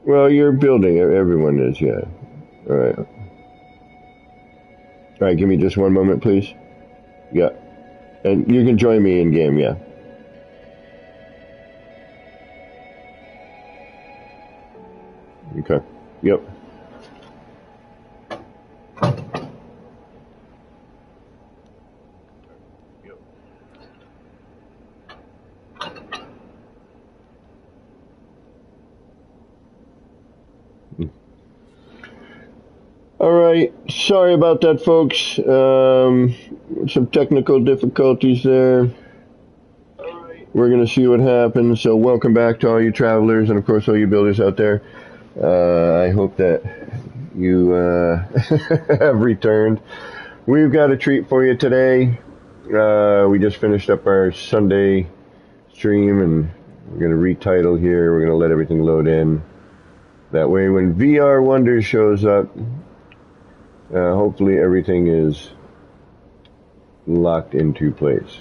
Well, you're building. Everyone is, yeah. All right. All right, give me just one moment, please. Yeah. And you can join me in game, yeah. Okay. Yep. All right. Sorry about that, folks. Some technical difficulties there. We're going to see what happens. So welcome back to all you travelers and, of course, all you builders out there. I hope that you have returned. We've got a treat for you today. We just finished up our Sunday stream, and we're going to retitle here. We're going to let everything load in. That way, when VR Wonders shows up, hopefully everything is locked into place.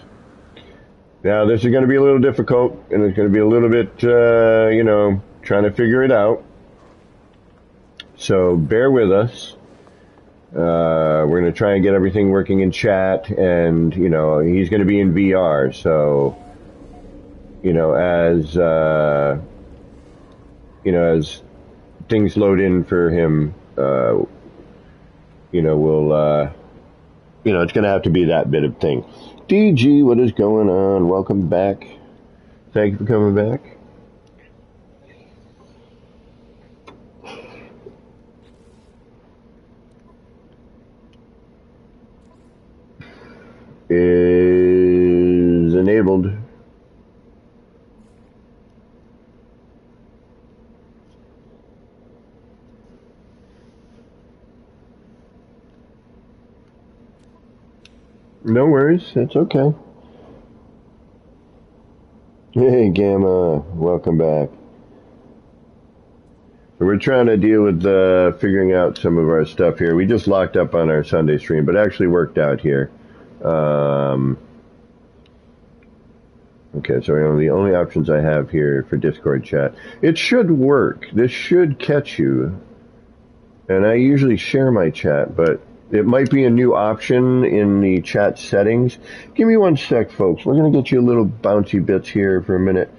Now, this is going to be a little difficult, and it's going to be a little bit, trying to figure it out. So bear with us. We're going to try and get everything working in chat, and, he's going to be in VR. So, as things load in for him, we'll, it's going to have to be that bit of thing. DG, what is going on? Welcome back. Thank you for coming back. Is enabled. No worries, it's okay. Hey Gamma, welcome back. We're trying to deal with figuring out some of our stuff here. We just locked up on our Sunday stream, but actually worked out here. Okay, so the only options I have here for Discord chat. It should work. This should catch you. And I usually share my chat, but it might be a new option in the chat settings. Give me one sec, folks. We're going to get you a little bouncy bits here for a minute.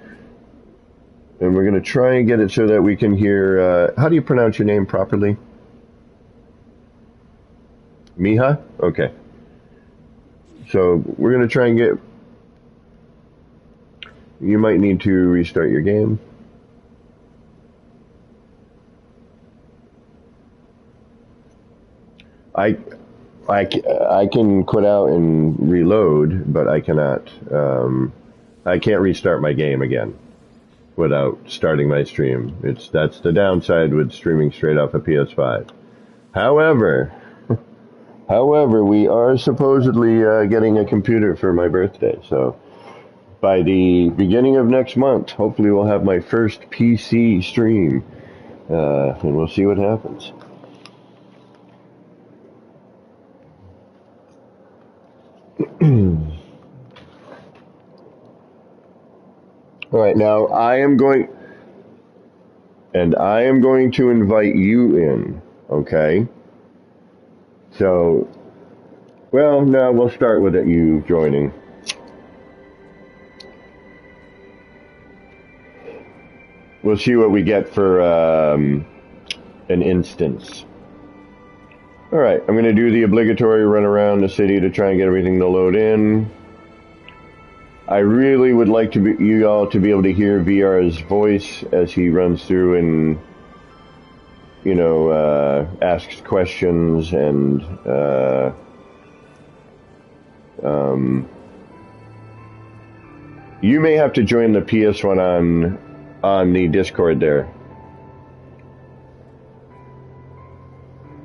And we're going to try and get it so that we can hear... how do you pronounce your name properly? Miha? Okay. So we're going to try and get... You might need to restart your game. I can quit out and reload, but I cannot. I can't restart my game again without starting my stream. That's the downside with streaming straight off a PS5. However, we are supposedly getting a computer for my birthday, so by the beginning of next month, hopefully we'll have my first PC stream, and we'll see what happens. All right, now I am going to invite you in, okay? So, well, no, we'll start with you joining. We'll see what we get for an instance. All right, I'm going to do the obligatory run around the city to try and get everything to load in. I really would like you all to be able to hear VR's voice as he runs through and, asks questions and, you may have to join the PS1 on the Discord there.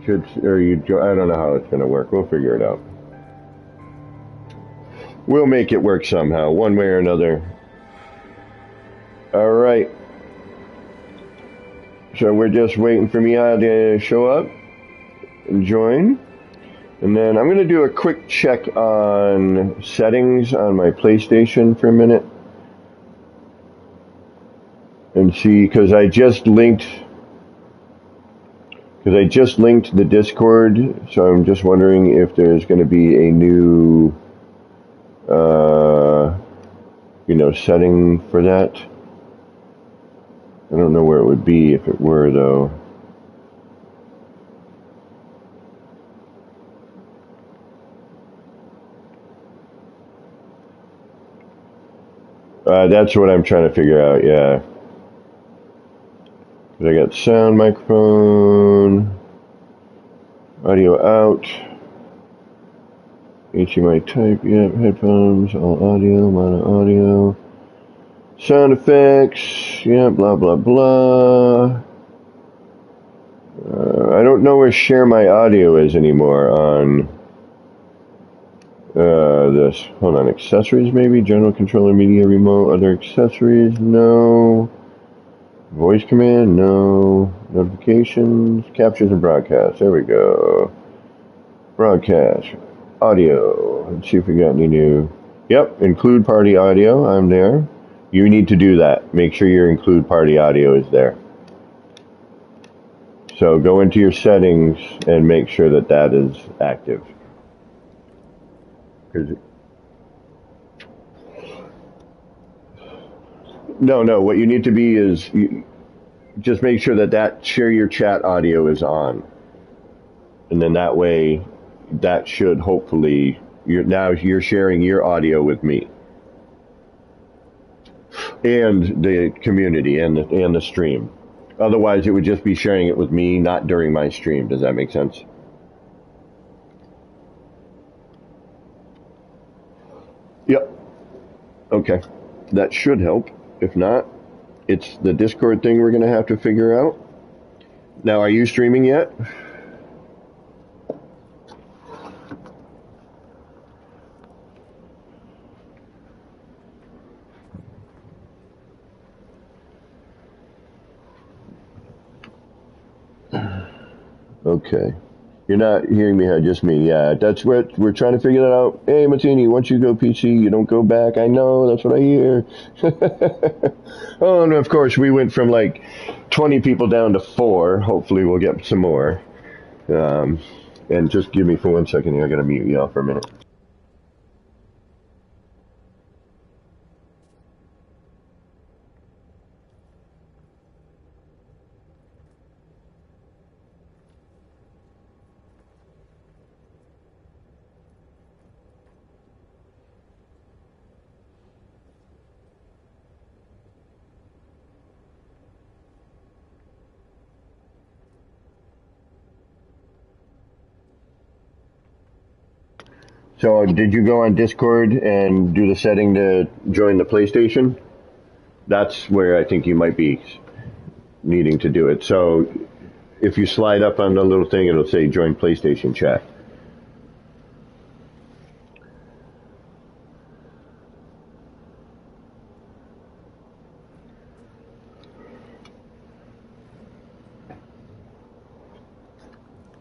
I don't know how it's going to work. We'll figure it out. We'll make it work somehow, one way or another. All right. So we're just waiting for Mia to show up and join. And then I'm going to do a quick check on settings on my PlayStation for a minute. And see, because I just linked Because I just linked the Discord, so I'm just wondering if there's going to be a new, uh, setting for that. I don't know where it would be if it were, though. That's what I'm trying to figure out, yeah. I got sound, microphone, audio out, HDMI type, yep, headphones, all audio, mono audio, sound effects, yeah, blah, blah, blah. I don't know where share my audio is anymore on this. Hold on, accessories maybe? General controller, media, remote, other accessories? No. Voice command? No. Notifications, captures and broadcasts. There we go. Broadcast. Audio. Let's see if we got any new. Yep, include party audio. I'm there. You need to do that. Make sure your include party audio is there. So go into your settings and make sure that that is active. No. What you need to be is just make sure that share your chat audio is on, and then that way, that should hopefully you're sharing your audio with me and the community and the stream. Otherwise, it would just be sharing it with me, not during my stream. Does that make sense? Yep. Okay. That should help. If not, it's the Discord thing we're going to have to figure out. Now, are you streaming yet? Okay. You're not hearing me, just me. Yeah, that's what we're trying to figure that out. Hey, Martini, once you go PC, you don't go back. I know, that's what I hear. Oh, and of course, we went from like 20 people down to 4. Hopefully, we'll get some more. And just give me for 1 second here. I got to mute y'all for a minute. So, did you go on Discord and do the setting to join the PlayStation? That's where I think you might be needing to do it. So, if you slide up on the little thing, it'll say join PlayStation chat.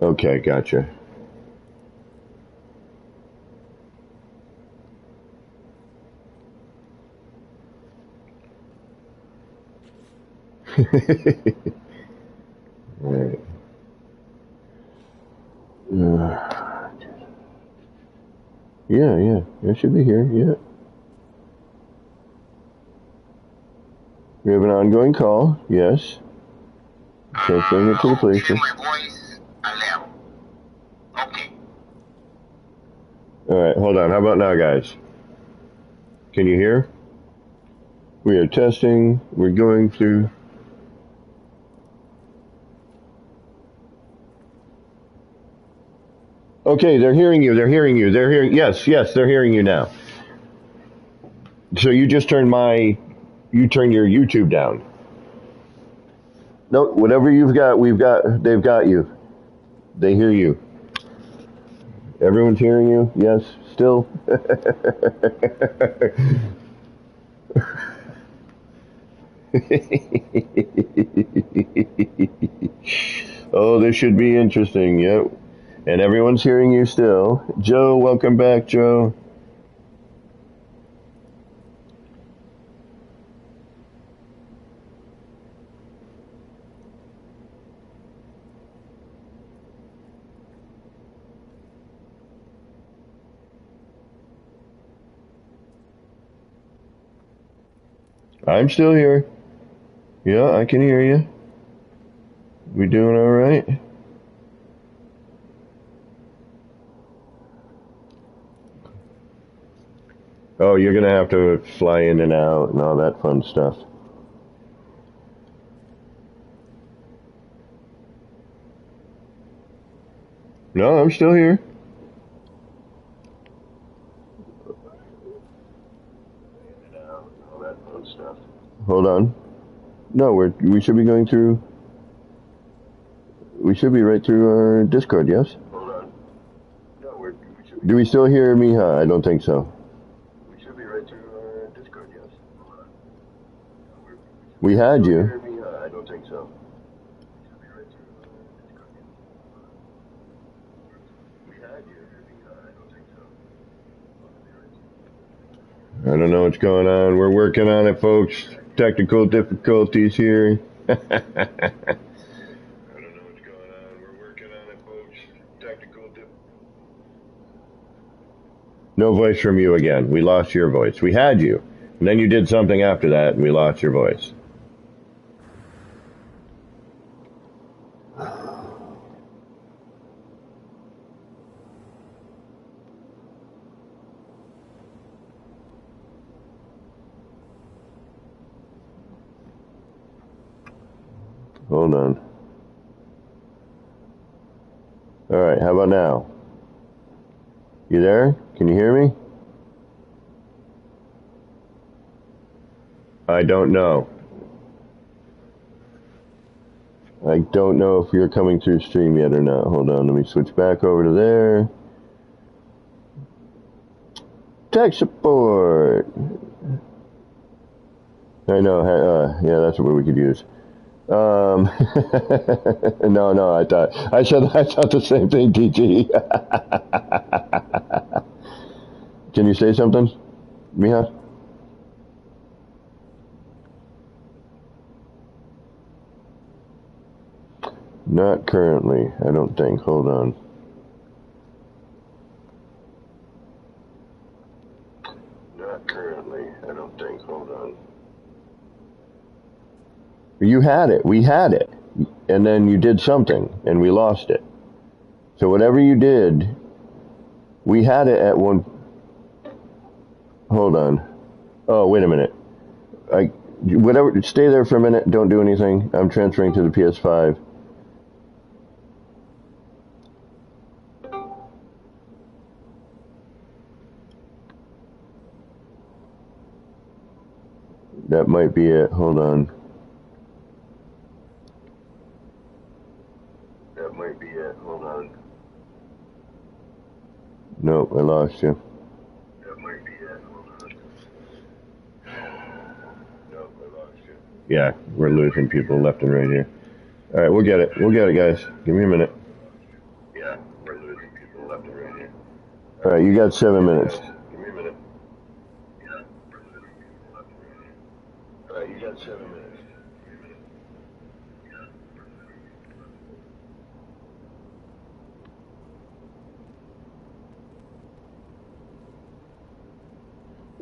Okay, gotcha. Right. Yeah, I should be here. Yeah. We have an ongoing call. Yes. Transferring it to the PlayStation. All right, hold on. How about now, guys? Can you hear? We are testing. We're going through. Okay, they're hearing you. They're hearing you. They're hearing. Yes, they're hearing you now. So you just turned you turn your YouTube down. No, whatever you've got, they've got you. They hear you. Everyone's hearing you? Yes, still? Oh, this should be interesting. Yep. And everyone's hearing you still. Joe, welcome back, Joe. I'm still here. Yeah, I can hear you. We doing all right? Oh, you're gonna have to fly in and out and all that fun stuff. No, I'm still here. All that fun stuff. Hold on. No, we should be going through. We should be right through our Discord. Yes. Hold on. No, we should. Do we still hear Miha? I don't think so. We should be right through our Discord. Yes. Hold on. No, we had you. Hear Miha? I don't think so. We should be right through Discord. Yes. We had you. I don't think so. I don't know what's going on. We're working on it, folks. Technical difficulties here. I don't know what's going on. We're working on it, folks. Technical No voice from you again. We lost your voice. We had you. And then you did something after that, and we lost your voice. Hold on. All right, how about now? You there? Can you hear me? I don't know. I don't know if you're coming through stream yet or not. Hold on, let me switch back over to there. Tech support. I know. Yeah, that's what we could use. No, I thought the same thing, TG. Can you say something, Miha? Not currently, I don't think. Hold on. Not currently, I don't think. Hold on. You had it. We had it. And then you did something, and we lost it. So whatever you did, we had it at one... Hold on. Oh, wait a minute. Whatever. Stay there for a minute. Don't do anything. I'm transferring to the PS5. That might be it. Hold on. That might be it. Hold on. Nope, I lost you. That might be it. Hold on. Nope, I lost you. Yeah, we're losing people left and right here. All right, we'll get it. We'll get it, guys. Give me a minute. Yeah, we're losing people left and right here. All right, you got 7 minutes. Give me a minute. Yeah, we're losing people left and right here. All right, you got 7 minutes.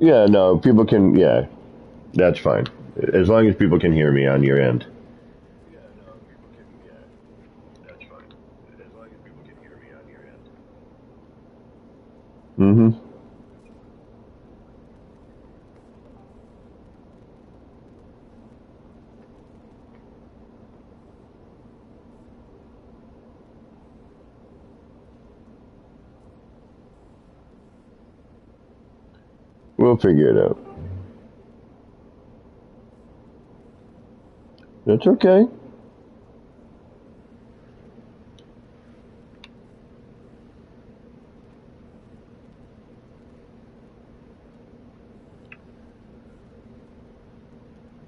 Yeah, no, people can, yeah, that's fine. As long as people can hear me on your end. Yeah, no, people can, yeah, that's fine. As long as people can hear me on your end. Mm-hmm. We'll figure it out. That's okay.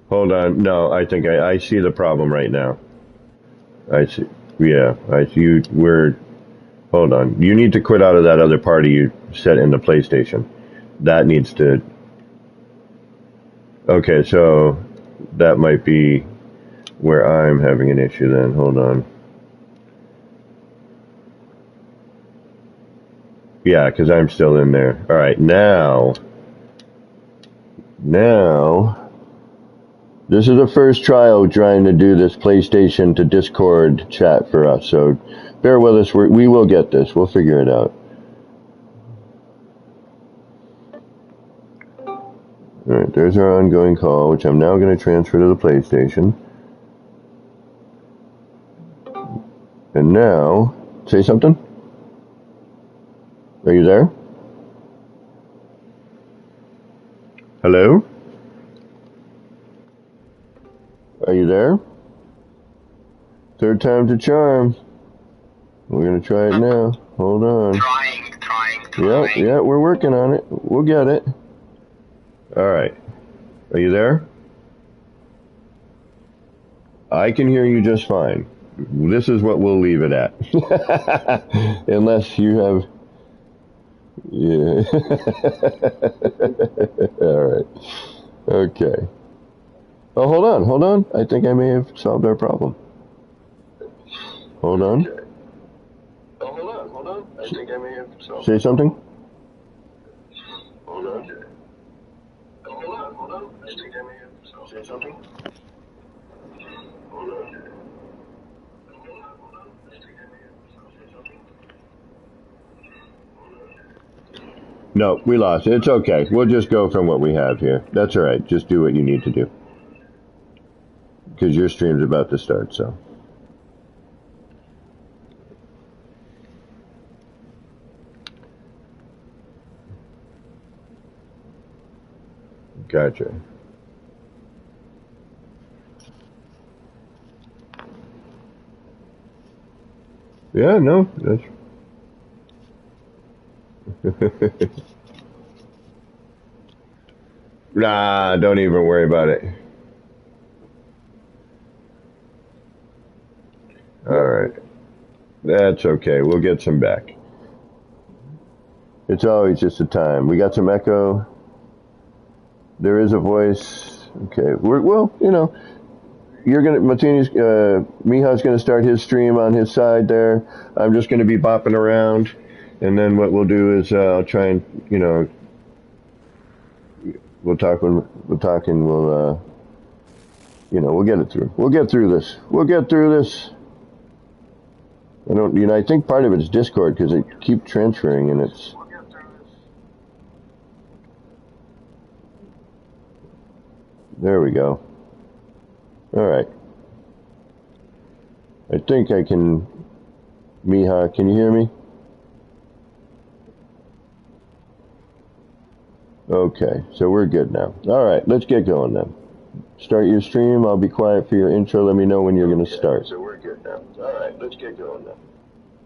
Hold on. No, I think I see the problem right now. I see. Yeah, I see you. Hold on. You need to quit out of that other party you set in the PlayStation. That needs to... Okay, so that might be where I'm having an issue then. Hold on. Yeah, because I'm still in there. All right, now... This is the first trial trying to do this PlayStation to Discord chat for us, so bear with us. We will get this. We'll figure it out. Alright, there's our ongoing call, which I'm now going to transfer to the PlayStation. And now, say something? Are you there? Hello? Are you there? Third time's a charm. We're going to try it now. Hold on. Trying. Yeah, we're working on it. We'll get it. Alright. Are you there? I can hear you just fine. This is what we'll leave it at. Unless you have... Yeah. Alright. Okay. Oh, hold on. I think I may have solved our problem. Hold on. Oh, hold on. I think I may have solved. Say something? Hold on. Oh, hold on. I think I may have solved. Say something? Hold on. No, we lost it. It's okay. We'll just go from what we have here. That's alright. Just do what you need to do. Because your stream's about to start, so. Gotcha. Yeah, no, that's... Nah, don't even worry about it. Alright. That's okay. We'll get some back. It's always just a time. We got some echo. There is a voice. Okay. Well, you know, you're gonna Miha's gonna start his stream on his side there. I'm just gonna be bopping around, and then what we'll do is I'll try and we'll talk and we'll we'll get it through. We'll get through this. I think part of it is Discord because it keeps transferring and it's. There we go. Alright. I think I can... Miha, can you hear me? Okay, so we're good now. Alright, let's get going then. Start your stream, I'll be quiet for your intro, let me know when you're going to start. So we're good now. Alright, let's get going then.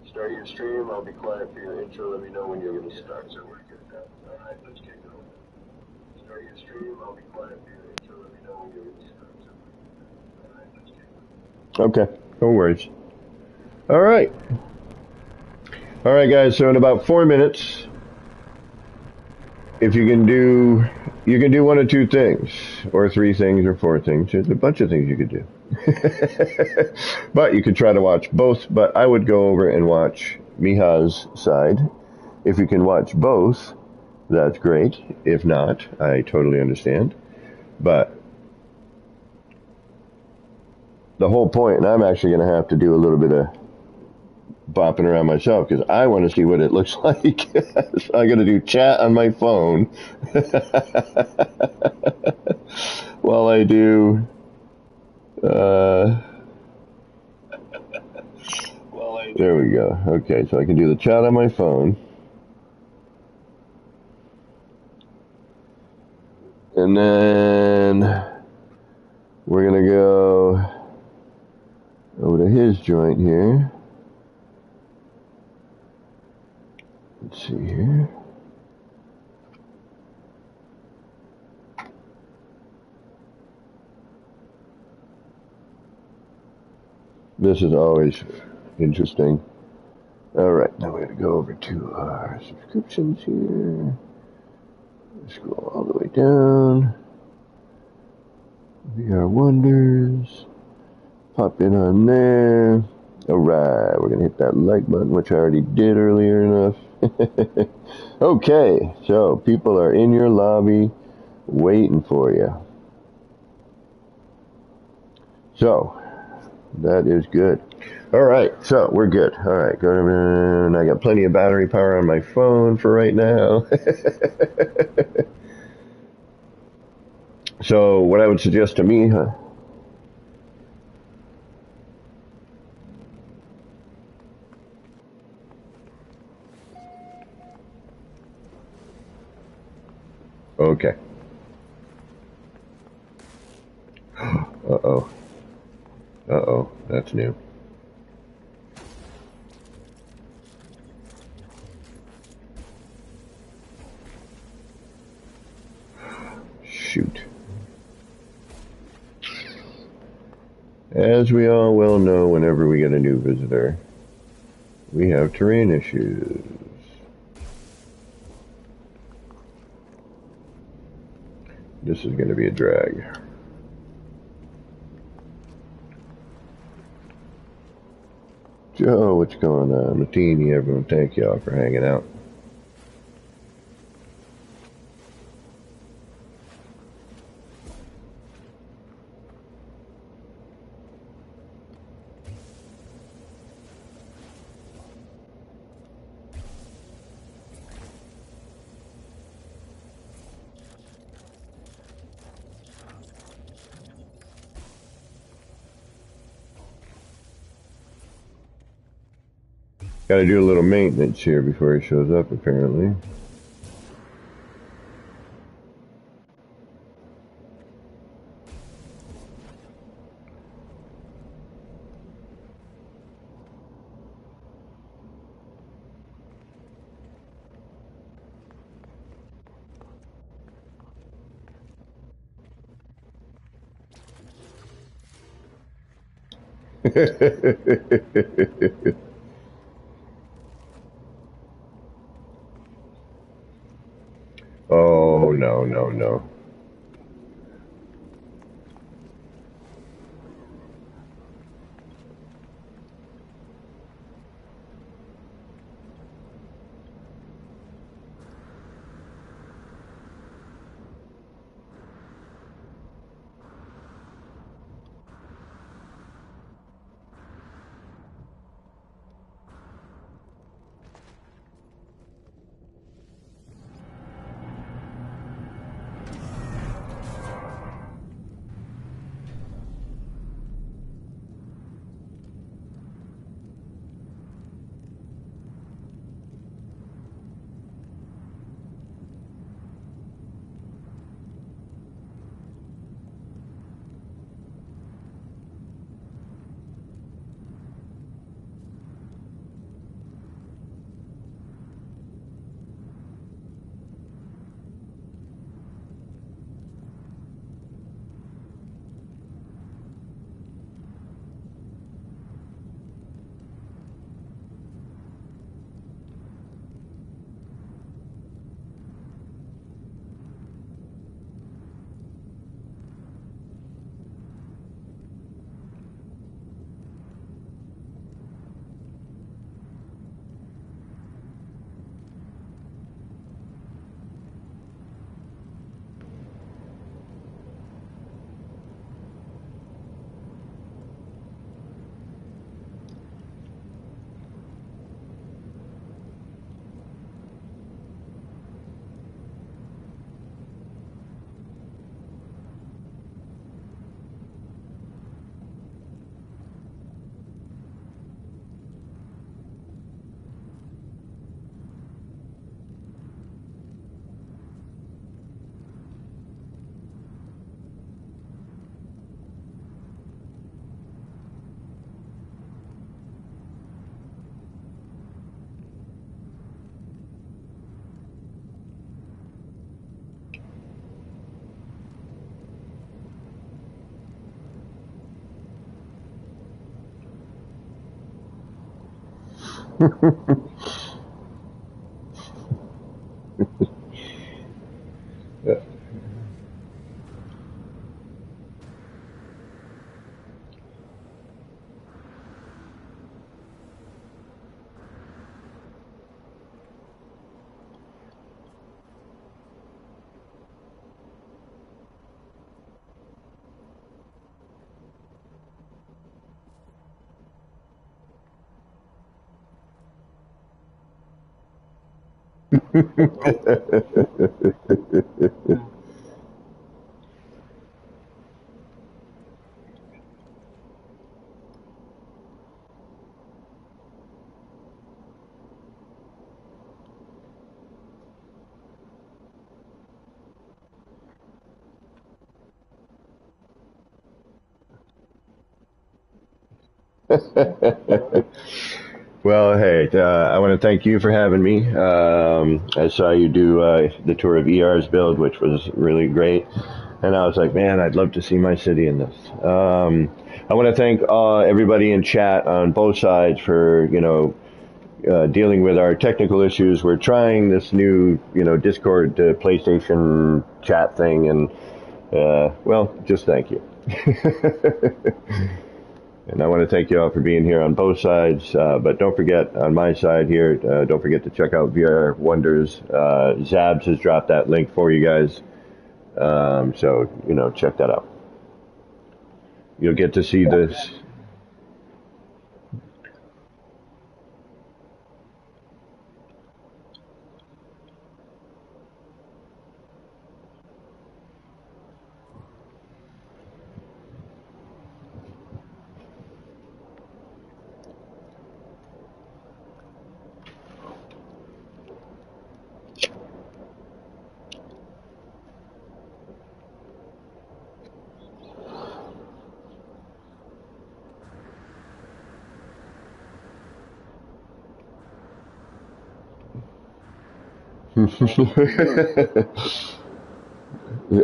Start your stream, I'll be quiet for your intro, let me know when you're going to start. So we're good now. Alright, let's get going. Start your stream, I'll be quiet for your intro, let me know when you're going to start. Okay, no worries. Alright. Alright guys, so in about 4 minutes, if you can do one of two things, or 3 things, or 4 things. There's a bunch of things you could do. But you could try to watch both, but I would go over and watch Miha's side. If you can watch both, that's great. If not, I totally understand. But the whole point, and I'm actually going to have to do a little bit of bopping around myself because I want to see what it looks like. So I'm going to do chat on my phone while I do there we go. Okay, so I can do the chat on my phone. And then we're going to go over to his joint here. Let's see here. This is always interesting. Alright, now we're going to go over to our subscriptions here. Scroll all the way down. VR Wonders. Pop in on there. Alright, we're going to hit that like button, which I already did earlier enough. Okay, so people are in your lobby waiting for you. So that is good. All right, so we're good. All right, go to. I got plenty of battery power on my phone for right now. So what I would suggest to me, huh? Okay. Uh-oh. Uh-oh. That's new. Shoot. As we all well know, whenever we get a new visitor, we have terrain issues. This is going to be a drag. Joe, what's going on? Matini, everyone, thank y'all for hanging out. Got to do a little maintenance here before he shows up, apparently. Oh, no, no, no. Well, hey, I want to thank you for having me. I saw you do the tour of ER's build, which was really great. And I was like, man, I'd love to see my city in this. I want to thank everybody in chat on both sides for, dealing with our technical issues. We're trying this new, Discord PlayStation chat thing, and well, just thank you. And I want to thank you all for being here on both sides. But don't forget, on my side here, don't forget to check out VR Wonders. Zabs has dropped that link for you guys. So, check that out. You'll get to see this.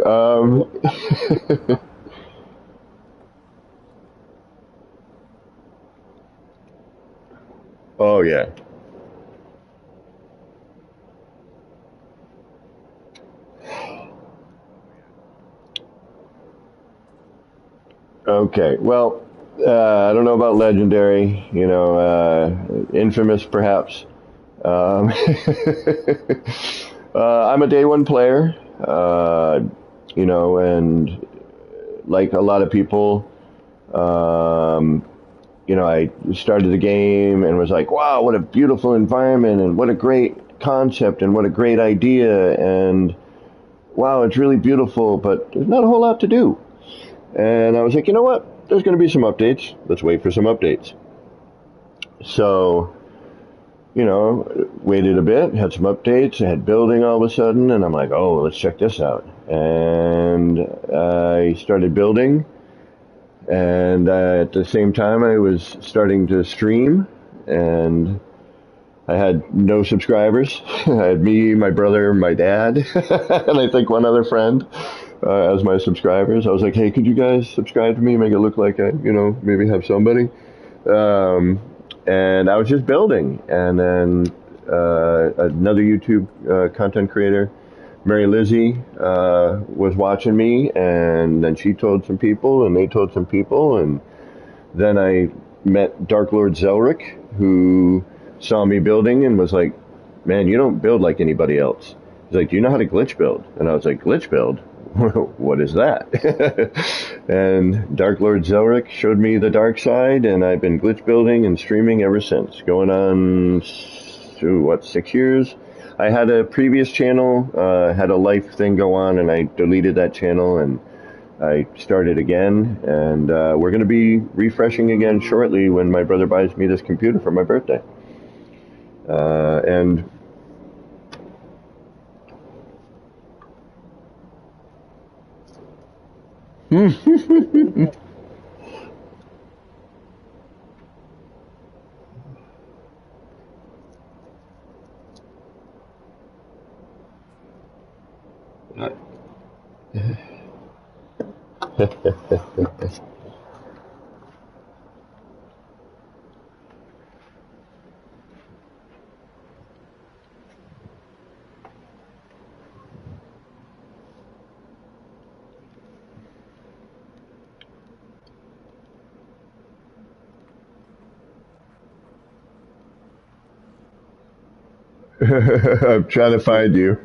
um, oh, yeah. Okay. Well, I don't know about legendary, infamous perhaps. Um, I'm a day one player, and like a lot of people, um, I started the game and was like, wow, what a beautiful environment and what a great concept and what a great idea. And wow, it's really beautiful, but there's not a whole lot to do. And I was like, you know what? There's going to be some updates. Let's wait for some updates. So, waited a bit, had some updates, I had building all of a sudden, and I'm like, oh, let's check this out. And I started building, and at the same time, I was starting to stream, and I had no subscribers. I had me, my brother, my dad, and I think one other friend as my subscribers. I was like, hey, could you guys subscribe to me, make it look like I, maybe have somebody? Um, and I was just building. And then another YouTube content creator, Mary Lizzie, was watching me, and then she told some people, and they told some people, and then I met Dark Lord Zelric, who saw me building and was like, man, you don't build like anybody else. He's like, do you know how to glitch build? And I was like, glitch build? What is that? And Dark Lord Zelric showed me the dark side, and I've been glitch building and streaming ever since. Going on, 6 years? I had a previous channel, had a life thing go on, and I deleted that channel, and I started again, and we're going to be refreshing again shortly when my brother buys me this computer for my birthday. And I'm trying to find you.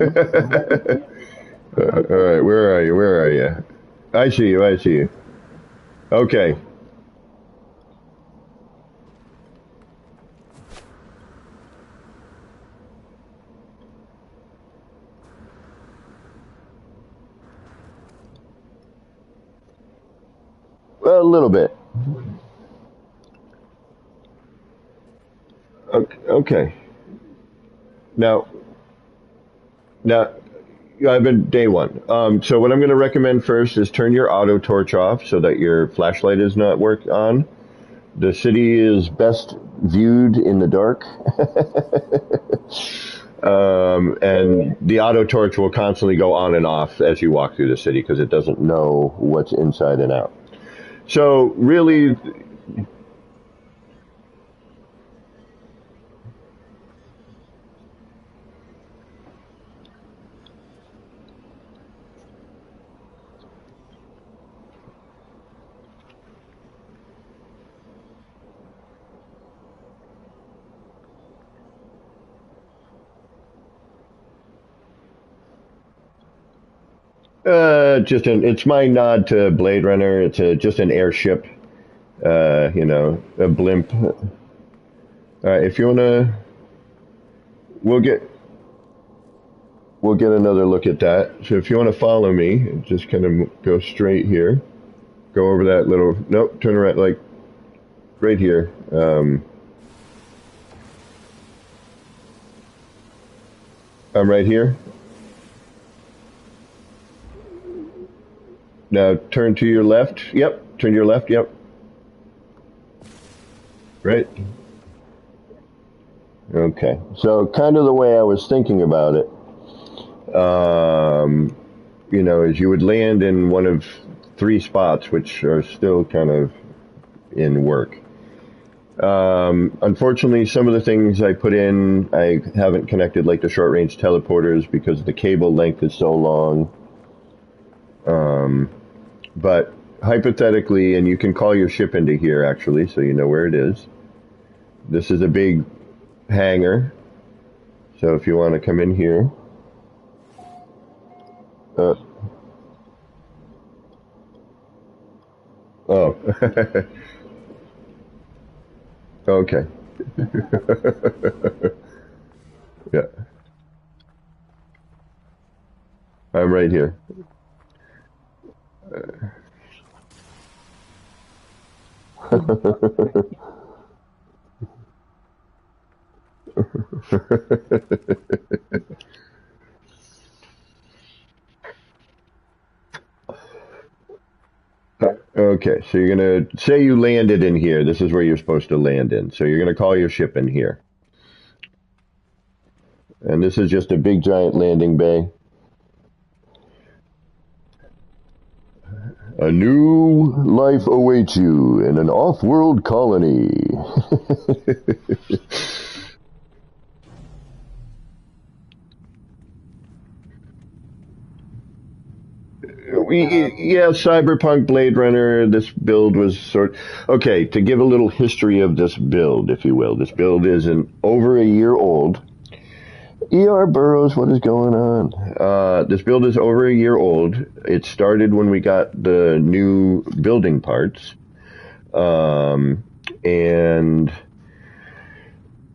All right, where are you? Where are you? I see you. I see you. Okay. A little bit. Okay. Now, now, I've been day one. So what I'm going to recommend first is turn your auto torch off so that your flashlight is not work on. The city is best viewed in the dark. And the auto torch will constantly go on and off as you walk through the city because it doesn't know what's inside and out. So really, it's my nod to Blade Runner. It's just an airship, a blimp. All right, if you wanna, we'll get we'll get another look at that. So if you want to follow me, just kind of go straight here. Go over that little. Nope, turn around like right here. I'm right here. Now turn to your left. Yep, turn to your left. Yep, right. Okay. So kind of the way I was thinking about it, is you would land in one of three spots, which are still kind of in work. Unfortunately, some of the things I put in, I haven't connected, like the short range teleporters, because the cable length is so long. But hypothetically, and you can call your ship into here actually, so you know where it is. This is a big hangar. So if you want to come in here. Uh, oh. Okay. Yeah, I'm right here. Okay, so you're gonna say you landed in here. This is where you're supposed to land in. So you're gonna call your ship in here. And this is just a big giant landing bay. A new life awaits you in an off-world colony. Yeah, Cyberpunk Blade Runner. This build was okay. To give a little history of this build, if you will, this build is an over a year old. ER Burroughs, what is going on? This build is over a year old. It started when we got the new building parts, and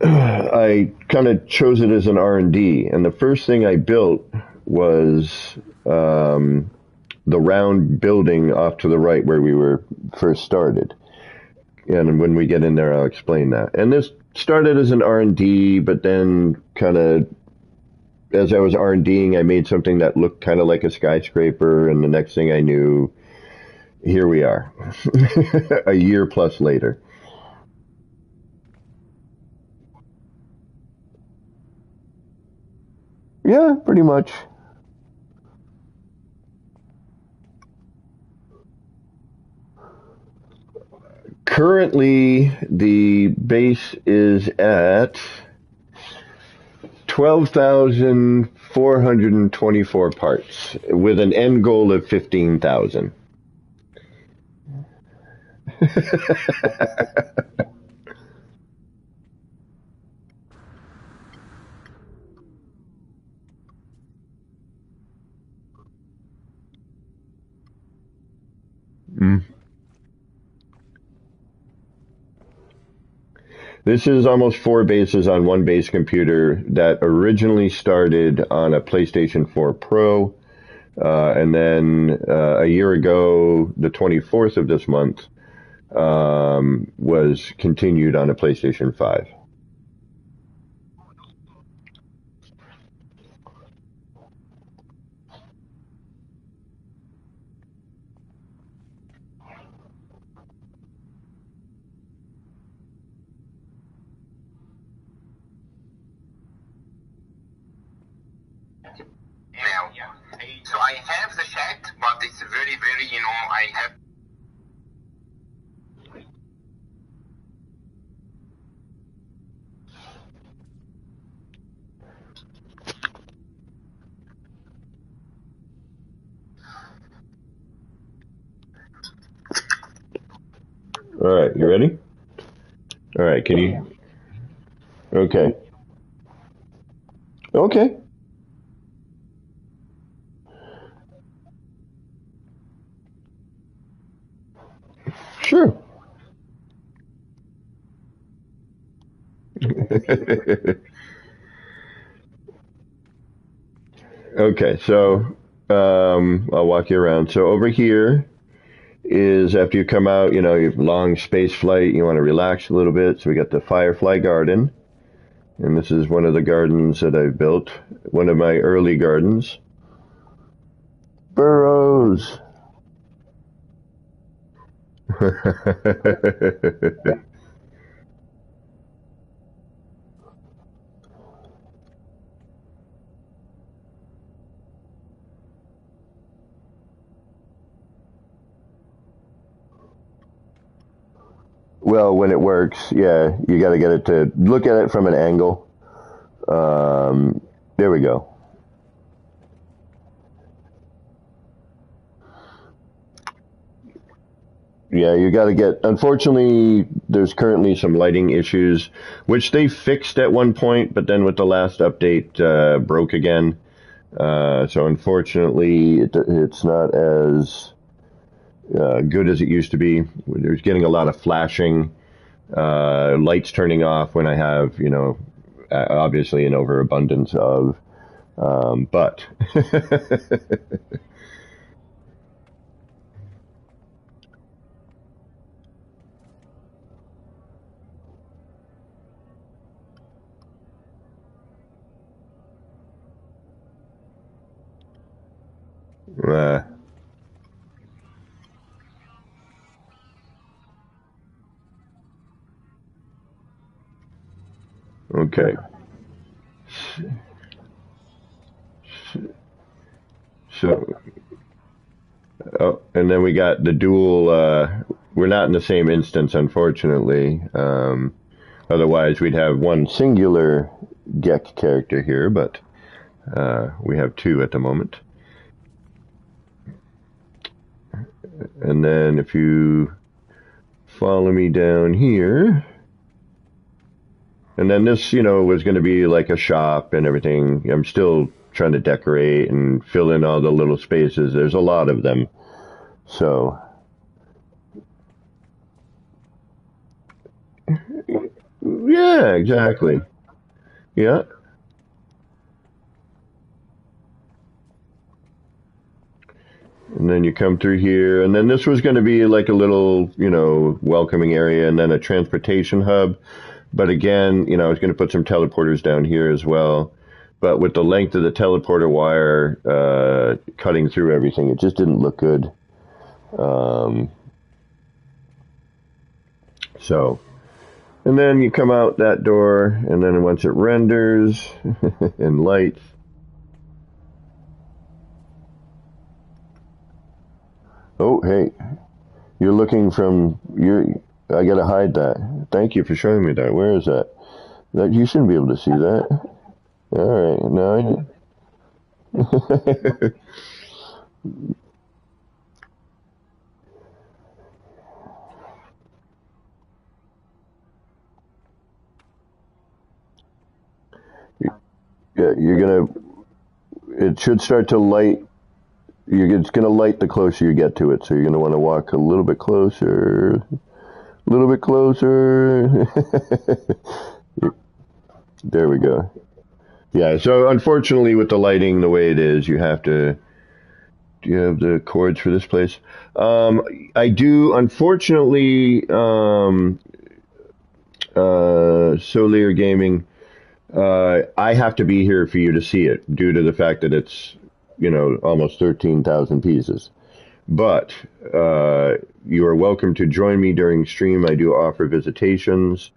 I kind of chose it as an R&D. And the first thing I built was the round building off to the right where we were first started. And when we get in there, I'll explain that. And this started as an R&D, but then kind of as I was R&Ding, I made something that looked kind of like a skyscraper, and the next thing I knew, here we are, a year plus later. Yeah, pretty much. Currently, the base is at 12,424 parts with an end goal of 15,000. Mm. This is almost four bases on one base computer that originally started on a PlayStation 4 Pro. And then a year ago, the 24th of this month, was continued on a PlayStation 5. Now, so I have the chat, but it's very, very, I have. All right, you ready? All right, can you? Okay. Okay. Sure. Okay, so I'll walk you around. So over here is after you come out, you have long space flight, you want to relax a little bit. So we got the Firefly Garden, and this is one of the gardens that I've built, one of my early gardens. Burrows. Well, when it works, yeah, you got to get it to look at it from an angle. There we go. Yeah, you got to get. Unfortunately, there's currently some lighting issues, which they fixed at one point, but then with the last update, broke again. So unfortunately, it's not as good as it used to be. There's getting a lot of flashing, lights turning off when I have, obviously an overabundance of, but uh, okay. So, oh, and then we got the dual. We're not in the same instance, unfortunately. Otherwise, we'd have one singular Gek character here, but we have two at the moment. And then if you follow me down here, and then this, was going to be like a shop and everything. I'm still trying to decorate and fill in all the little spaces. There's a lot of them. So, yeah, exactly. Yeah. And then you come through here, and then this was going to be like a little, welcoming area, and then a transportation hub. But again, I was going to put some teleporters down here as well. But with the length of the teleporter wire cutting through everything, it just didn't look good. Um, so, and then you come out that door, and then once it renders and lights, oh, hey, you're looking from your. I gotta hide that. Thank you for showing me that. Where is that? That you shouldn't be able to see that. All right, now yeah, you're gonna. It should start to light. It's gonna light the closer you get to it. So you're gonna want to walk a little bit closer, a little bit closer. There we go. Yeah, so unfortunately with the lighting the way it is, you have to Do you have the cords for this place? I do, unfortunately. Solier Gaming. I have to be here for you to see it due to the fact that it's, almost 13,000 pieces. But you are welcome to join me during stream. I do offer visitations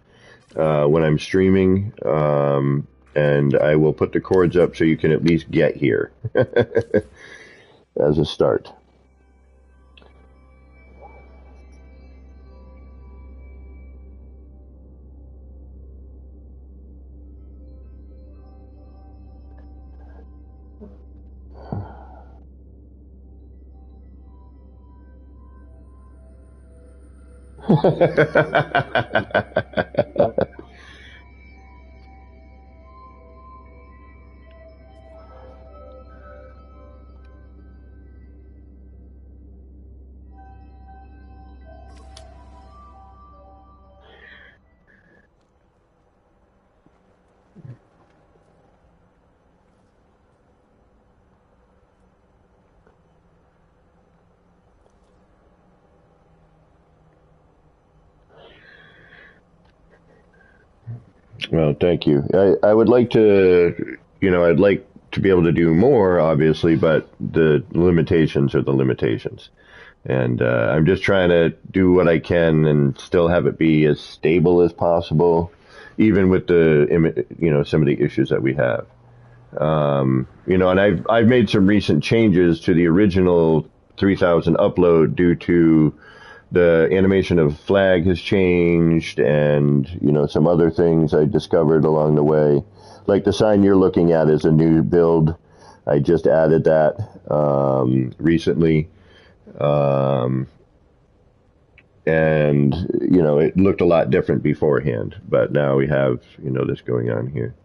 when I'm streaming, and I will put the cords up so you can at least get here as a start. Well, thank you. I would like to, I'd like to be able to do more, obviously, but the limitations are the limitations. And I'm just trying to do what I can and still have it be as stable as possible, even with some of the issues that we have. And I've made some recent changes to the original 3000 upload due to the animation of flag has changed and, some other things I discovered along the way. Like the sign you're looking at is a new build. I just added that recently. And, it looked a lot different beforehand. But now we have, this going on here.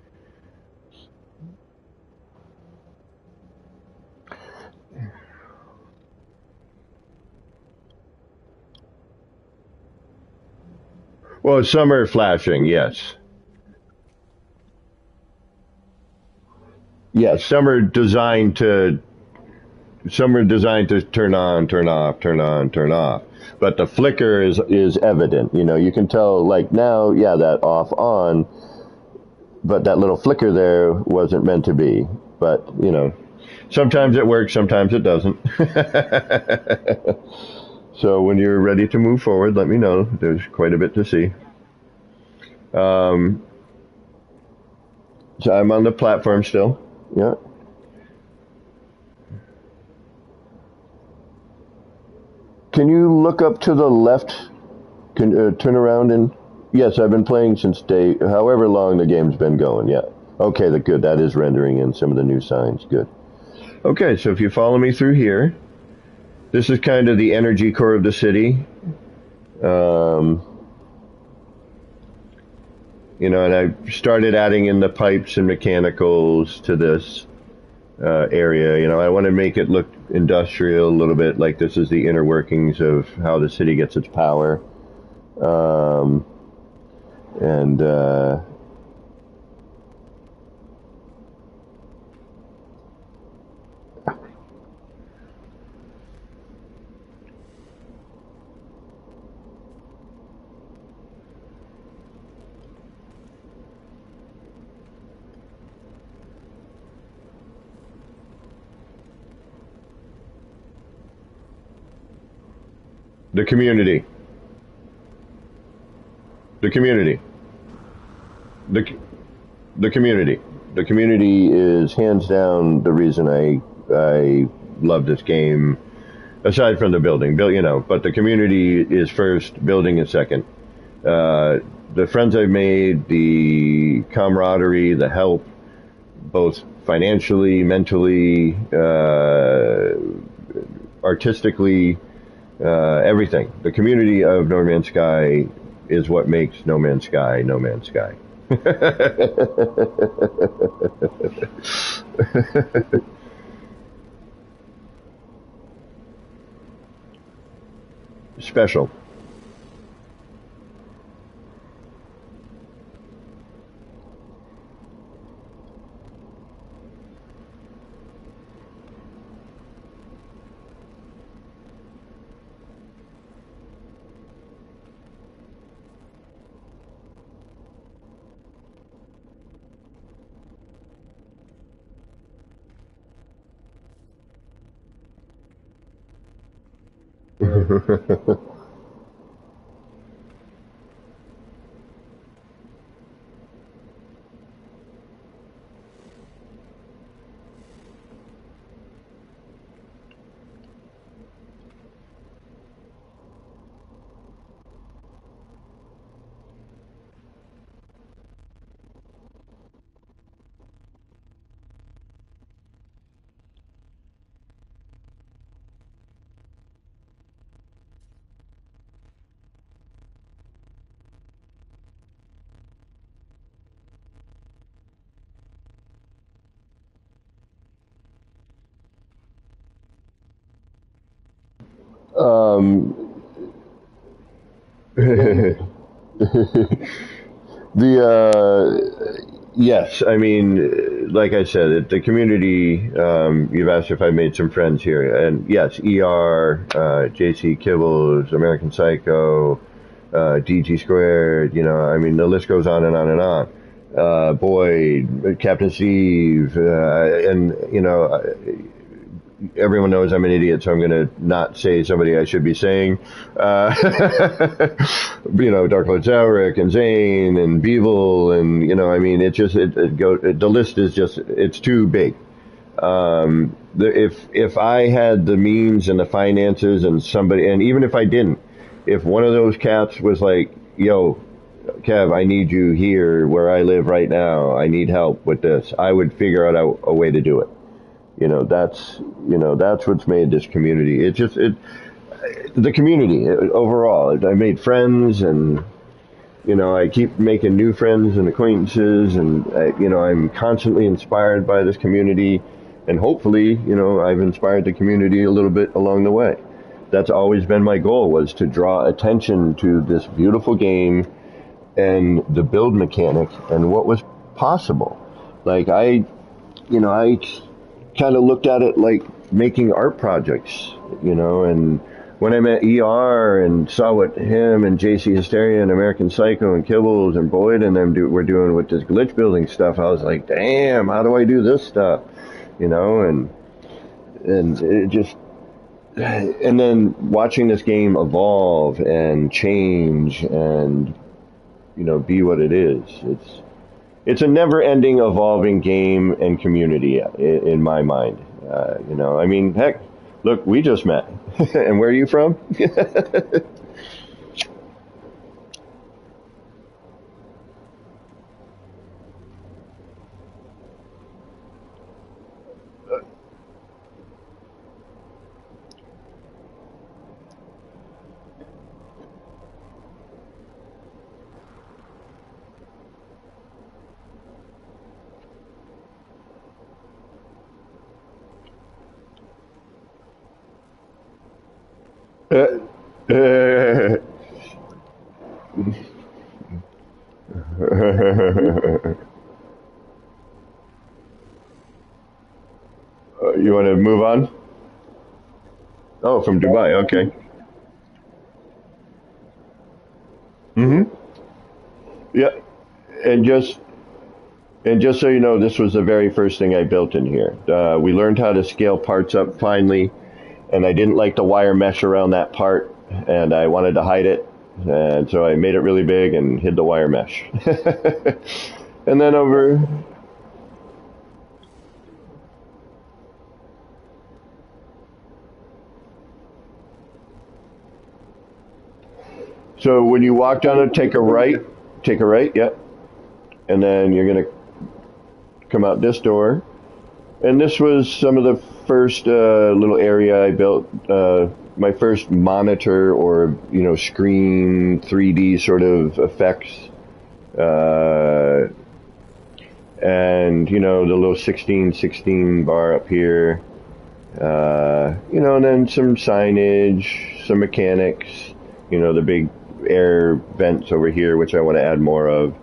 Well, some are flashing, yes. Yes, some are designed to turn on, turn off, turn on, turn off. But the flicker is evident. You can tell like now, yeah, that off on, but that little flicker there wasn't meant to be. But, sometimes it works, sometimes it doesn't. So when you're ready to move forward, let me know. There's quite a bit to see. So I'm on the platform still. Yeah. Can you look up to the left? Can turn around and... Yes, I've been playing since however long the game's been going, yeah. Okay, good. That is rendering in some of the new signs. Good. Okay, so if you follow me through here, this is kind of the energy core of the city. And I started adding in the pipes and mechanicals to this area. I want to make it look industrial a little bit, like this is the inner workings of how the city gets its power. And the community. The community. The community. The community is hands down the reason I love this game. Aside from the building, but the community is first, building is second. The friends I've made, the camaraderie, the help, both financially, mentally, artistically, everything. The community of No Man's Sky is what makes No Man's Sky No Man's Sky. Special. Um, yes, I mean, like I said, the community. You've asked if I made some friends here, and yes, JC Kibbles, American Psycho, DG Squared. I mean, the list goes on and on and on. Boyd, Captain Steve, and everyone knows I'm an idiot, so I'm going to not say somebody I should be saying. Dark Lord Zauric and Zane and Beeble, and I mean, the list is just, it's too big. If I had the means and the finances and somebody, and even if I didn't, if one of those cats was like, yo, Kev, I need you here where I live right now, I need help with this, I would figure out a way to do it. That's what's made this community. The community overall. I made friends, and I keep making new friends and acquaintances, and I'm constantly inspired by this community, and hopefully, I've inspired the community a little bit along the way. That's always been my goal, was to draw attention to this beautiful game and the build mechanic and what was possible. Like I kind of looked at it like making art projects, and when I met ER and saw what him and JC Hysteria and American Psycho and Kibbles and Boyd and them were doing with this glitch building stuff, I was like, damn, how do I do this stuff? And it just, and then watching this game evolve and change and, be what it is. It's a never-ending, evolving game and community in my mind. I mean, heck, look, we just met. And where are you from? You want to move on? Oh, from Dubai. Okay. hmm Yeah. And just so you know, this was the very first thing I built in here. We learned how to scale parts up finally, and I didn't like the wire mesh around that part, and I wanted to hide it, and so I made it really big and hid the wire mesh. And then so when you walk down it, take a right, yep, and then you're gonna come out this door. And this was some of the first little area I built, my first monitor or, screen 3D sort of effects. Uh, and, the little 1616 bar up here. And then some signage, some mechanics, the big air vents over here, which I want to add more of.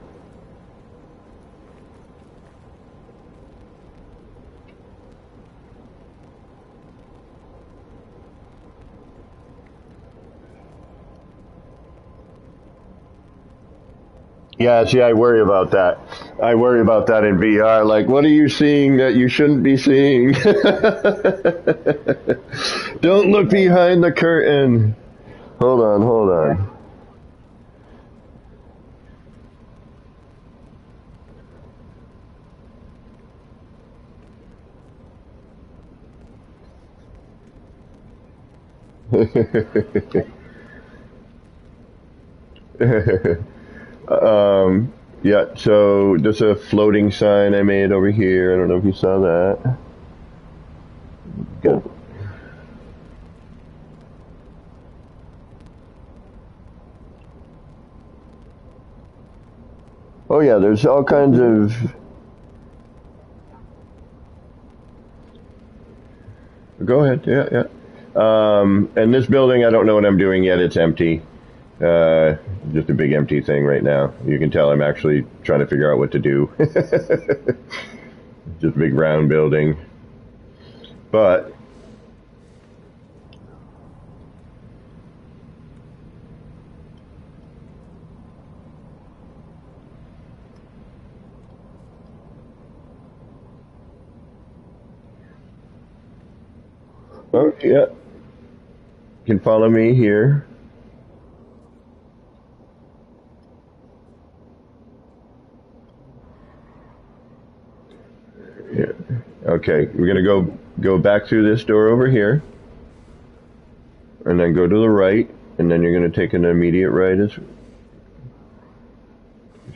Yeah, see, I worry about that. I worry about that in VR. Like, what are you seeing that you shouldn't be seeing? Don't look behind the curtain. Hold on, hold on. Yeah, so there's a floating sign I made over here. I don't know if you saw that. Good. Oh yeah, there's all kinds of. Go ahead. Yeah, yeah. And this building, I don't know what I'm doing yet. It's empty. Uh, just a big empty thing right now. You can tell I'm actually trying to figure out what to do. Just a big round building. But oh yeah, you can follow me here. Yeah. Okay, we're gonna go back through this door over here, and then go to the right, and then you're gonna take an immediate right.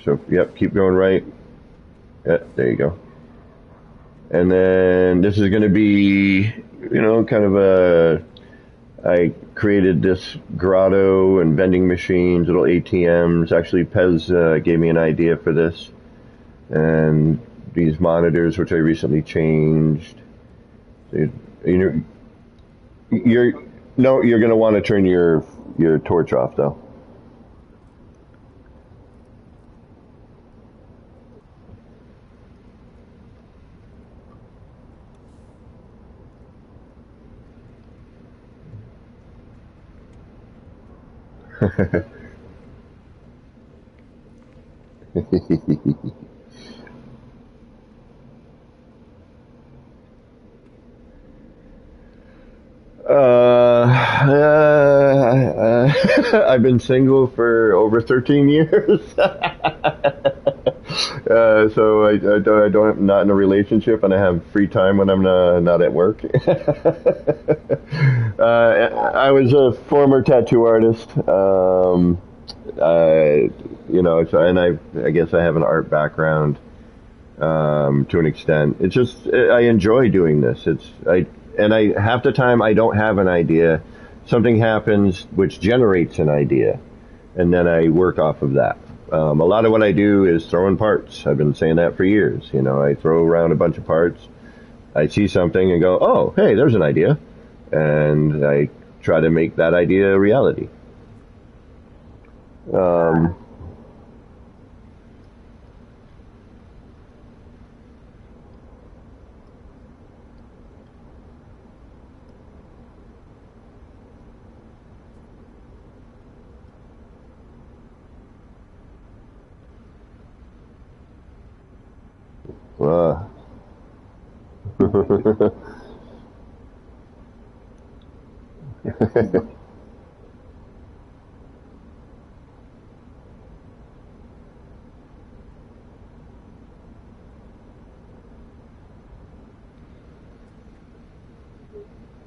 So yep, keep going right. Yeah, there you go. And then this is gonna be, kind of I created this grotto and vending machines, little ATMs. Actually, Pez gave me an idea for this, and these monitors, which I recently changed. So you're no, you're going to want to turn your torch off though. I've been single for over 13 years. I'm not in a relationship, and I have free time when I'm not at work. I was a former tattoo artist. And I guess I have an art background to an extent. It's just I enjoy doing this. I half the time I don't have an idea. Something happens which generates an idea, and then I work off of that. A lot of what I do is throw in parts. I've been saying that for years. I throw around a bunch of parts. I see something and go, oh, hey, there's an idea, and I try to make that idea a reality. Um, uh,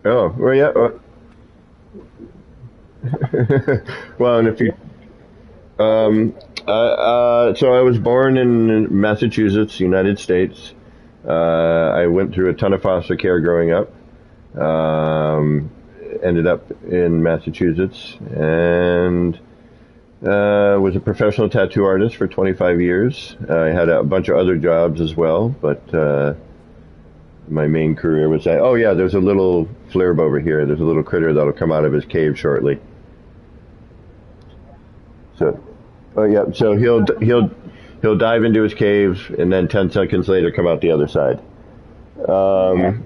oh, well, yeah. Well, and if you so I was born in Massachusetts, United States. I went through a ton of foster care growing up. Um, Ended up in Massachusetts and was a professional tattoo artist for 25 years. I had a bunch of other jobs as well, but my main career was that. Oh yeah, there's a little flurb over here. There's a little critter that'll come out of his cave shortly. So, oh yeah, so he'll dive into his cave and then 10 seconds later come out the other side. Um,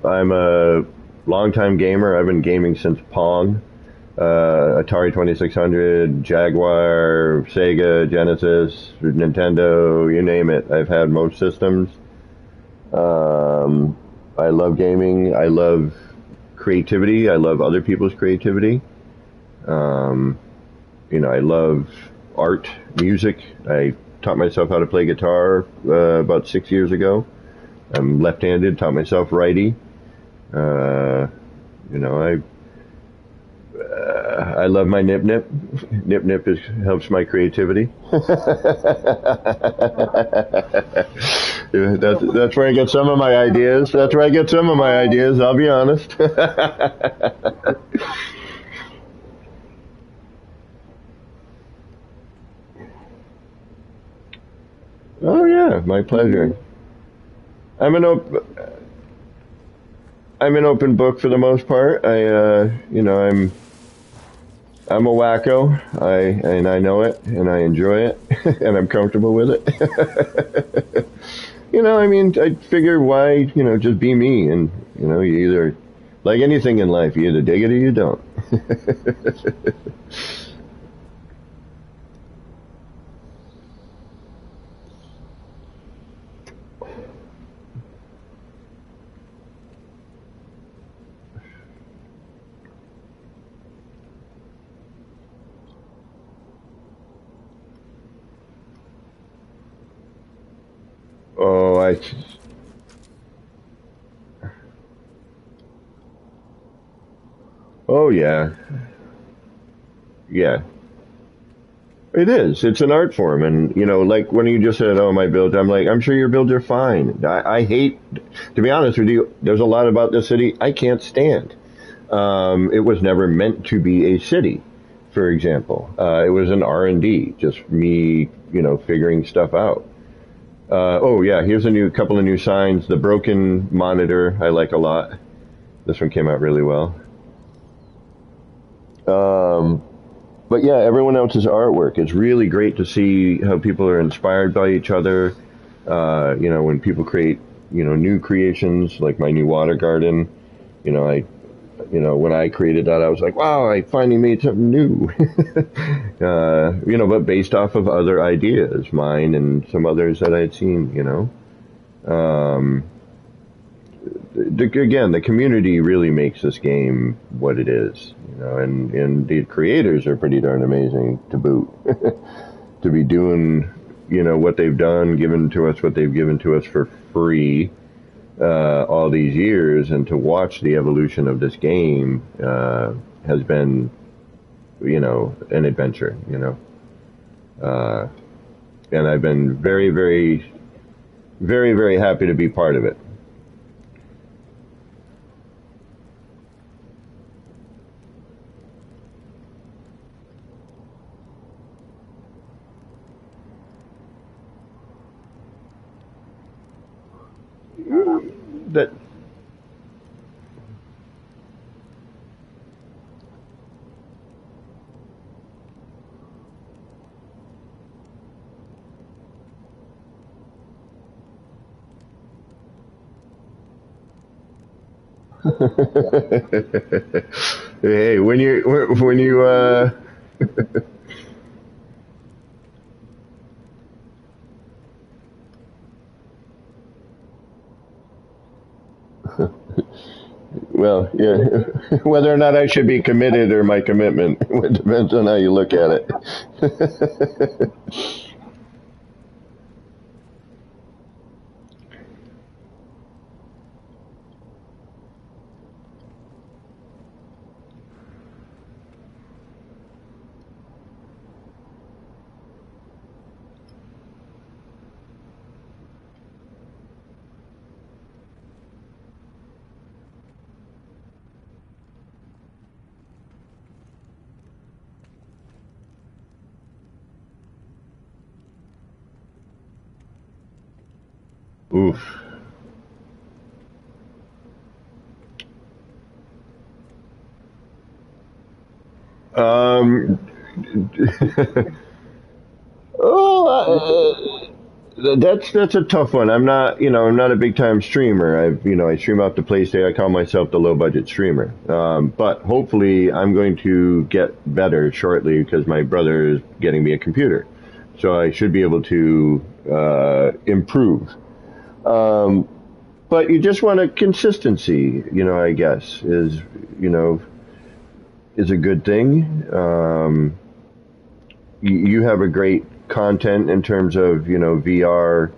I'm a longtime gamer. I've been gaming since Pong, Atari 2600, Jaguar, Sega, Genesis, Nintendo, you name it. I've had most systems. I love gaming. I love creativity. I love other people's creativity. I love art, music. I taught myself how to play guitar about 6 years ago. I'm left-handed. Taught myself righty. Uh, I love my nip nip. Nip nip helps my creativity. That's where I get some of my ideas. That's where I get some of my ideas. I'll be honest. Oh yeah, my pleasure. I'm an op- I'm an open book for the most part. I'm a wacko. I know it, and I enjoy it, and I'm comfortable with it. I figure why, just be me, and you either like anything in life, you either dig it or you don't. Oh, oh yeah, yeah. It is. It's an art form, and like when you just said, "Oh, my builds," I'm like, I'm sure your builds are fine. I hate, to be honest with you. There's a lot about this city I can't stand. It was never meant to be a city, for example. It was an R&D, just me, figuring stuff out. Oh yeah, here's a new couple of new signs. The broken monitor I like a lot. This one came out really well. Um, but yeah, everyone else's artwork. It's really great to see how people are inspired by each other. When people create, new creations like my new water garden. I when I created that, I was like, wow, I finally made something new. But based off of other ideas, mine and some others that I had seen. Um, Again, the community really makes this game what it is, and the creators are pretty darn amazing to boot. To be doing, what they've done, given to us what they've given to us for free, all these years, and to watch the evolution of this game has been, an adventure. Uh, and I've been very, very, very, very happy to be part of it. That hey, when you well, yeah, whether or not I should be committed or my commitment, it depends on how you look at it. Oof. Um, oh, that's a tough one. I'm not a big time streamer. I stream out the PlayStation. I call myself the low budget streamer. But hopefully, I'm going to get better shortly because my brother is getting me a computer, so I should be able to improve. Um, but you just want a consistency, I guess you know, is a good thing. You have a great content in terms of, VR,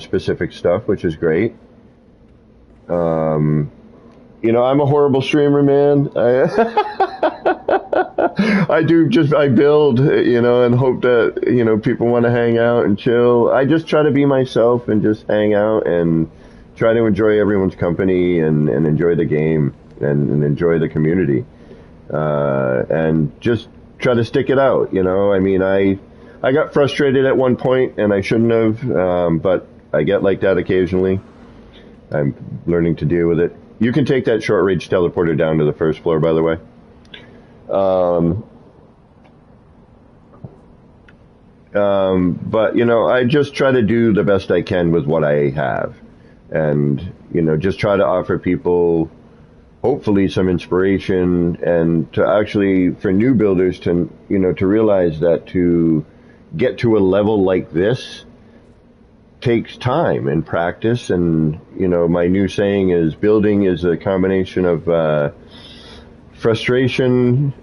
specific stuff, which is great. I'm a horrible streamer, man. I build, and hope that, people want to hang out and chill. I just try to be myself and just hang out and try to enjoy everyone's company and enjoy the game and enjoy the community. And just try to stick it out, I mean, I got frustrated at one point and I shouldn't have, but I get like that occasionally. I'm learning to deal with it. You can take that short range teleporter down to the first floor, by the way. But I just try to do the best I can with what I have, and just try to offer people hopefully some inspiration, and to actually, for new builders, to to realize that to get to a level like this takes time and practice. And my new saying is, building is a combination of frustration,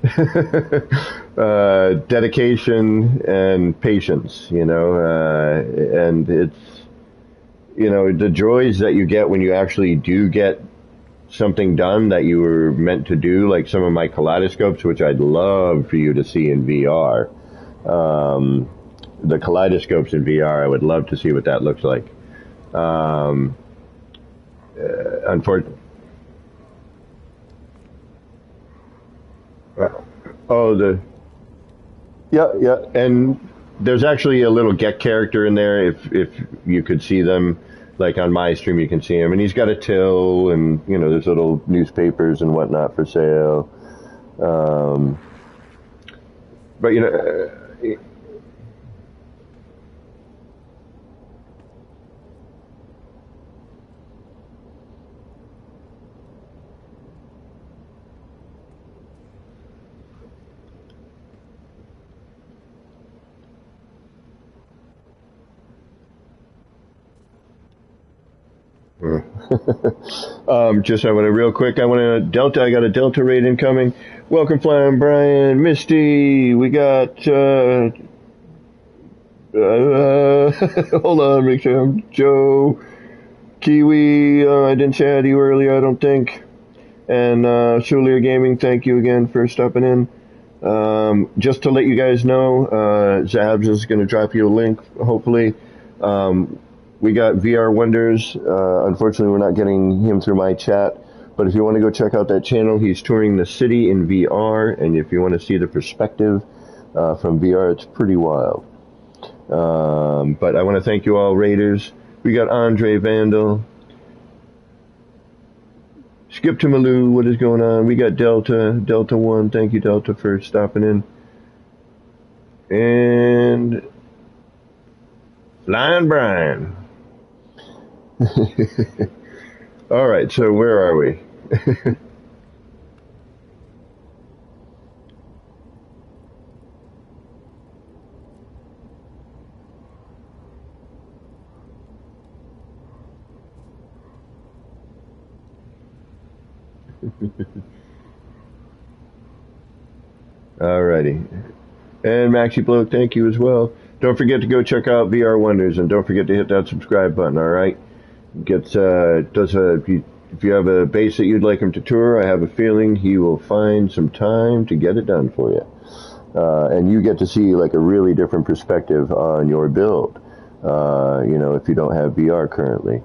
dedication, and patience. And it's the joys that you get when you actually do get something done that you were meant to do, like some of my kaleidoscopes, which I'd love for you to see in VR. The kaleidoscopes in VR, I would love to see what that looks like. Unfortunately, yeah, and there's actually a little Get character in there. If you could see them, like on my stream, you can see him, and he's got a till, and there's little newspapers and whatnot for sale. But just I want to real quick. I got a Delta raid incoming. Welcome, Flying Brian, Misty. We got. Hold on, make sure I'm Joe, Kiwi. I didn't say hi to you earlier, I don't think. And Shulia Gaming, thank you again for stopping in. Just to let you guys know, Zabs is going to drop you a link, hopefully. We got VR Wonders. Unfortunately, we're not getting him through my chat. But if you want to go check out that channel, he's touring the city in VR. And if you want to see the perspective from VR, it's pretty wild. But I want to thank you all, Raiders. We got Andre Vandal. Skip to Malou, what is going on? We got Delta 1. Thank you, Delta, for stopping in. And Flying Brian. All right, so where are we? Alrighty. And Maxi Bloke, thank you as well. Don't forget to go check out VR Wonders, and don't forget to hit that subscribe button, alright? If you have a base that you'd like him to tour, I have a feeling he will find some time to get it done for you. And you get to see like a really different perspective on your build, if you don't have VR currently.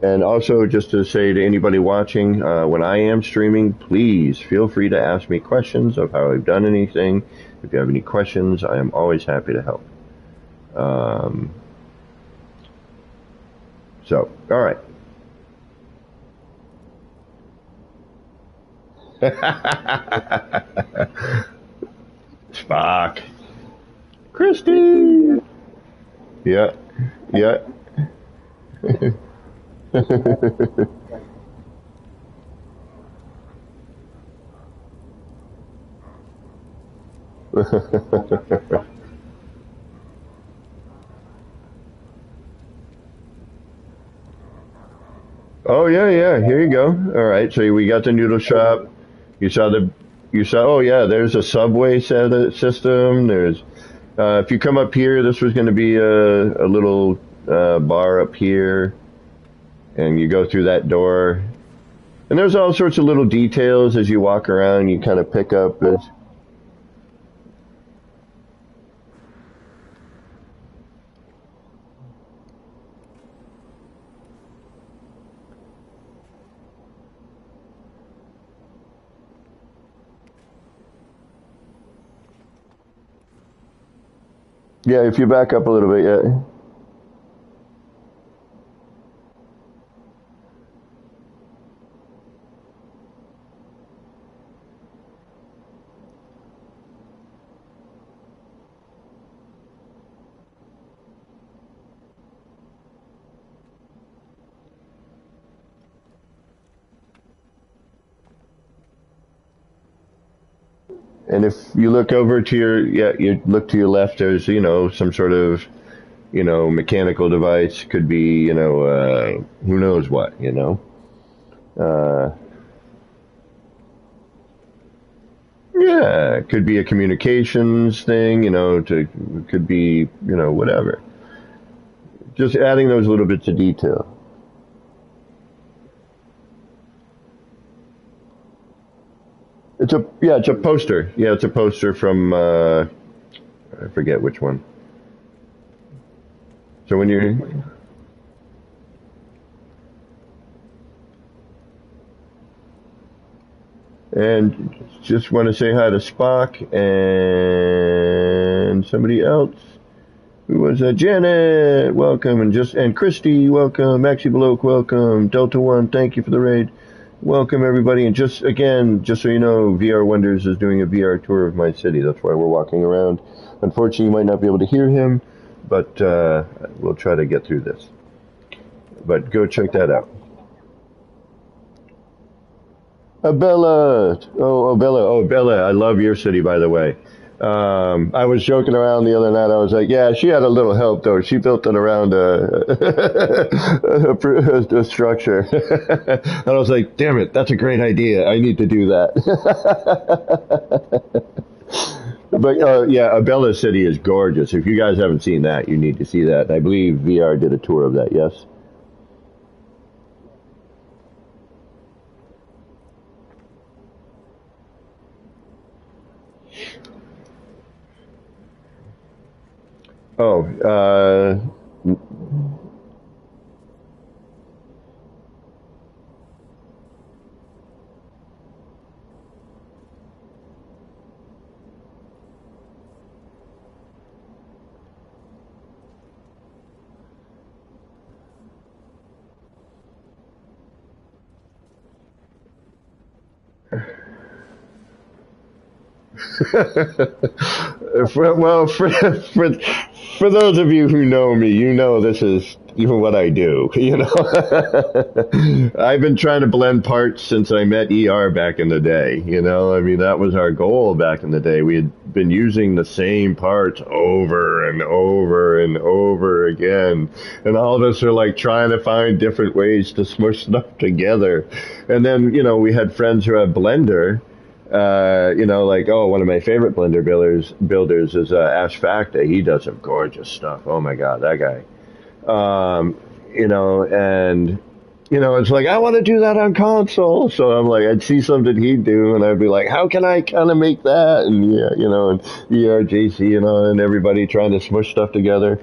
And also just to say to anybody watching, when I am streaming, please feel free to ask me questions of how I've done anything. If you have any questions, I am always happy to help. All right. Spock. Christy. Yeah. Yeah. Oh yeah, yeah. Here you go. All right. So we got the noodle shop. You saw the. You saw. Oh yeah. There's a subway system. There's. If you come up here, this was going to be a little bar up here, and you go through that door. And there's all sorts of little details as you walk around. You kind of pick up. Yeah, if you back up a little bit, yeah. And if you look over to your, yeah, you look to your left, there's, some sort of, mechanical device. Could be, who knows what. Uh, yeah, it could be a communications thing, could be, whatever. Just adding those little bits of detail. It's a poster. Yeah, it's a poster from, I forget which one. So when you're, and just want to say hi to Spock and somebody else. Who was Janet? Welcome, and Christy, welcome. Maxi Bloke, welcome. Delta One, thank you for the raid. Welcome everybody, and just so you know, VR Wonders is doing a VR tour of my city. That's why we're walking around. Unfortunately, you might not be able to hear him, but we'll try to get through this. But go check that out. Bella. Oh, Bella. Oh, Bella. I love your city, by the way. I was joking around the other night. I was like, yeah, she had a little help, though. She built it around a structure. And I was like, damn it, that's a great idea. I need to do that. But yeah, Abella City is gorgeous. If you guys haven't seen that, you need to see that. I believe VR did a tour of that, yes? Oh, well, for those of you who know me, you know this is even what I do. I've been trying to blend parts since I met ER back in the day. I mean, that was our goal back in the day. We had been using the same parts over and over and over again, and all of us are like trying to find different ways to smush stuff together. And then, we had friends who have Blender. Like, oh, one of my favorite Blender builders is Ash Facta. He does some gorgeous stuff. Oh my God, that guy. And it's like I want to do that on console. So I'm like, I'd see something he'd do, and I'd be like, how can I kind of make that? And yeah, and ERJC and everybody trying to smush stuff together.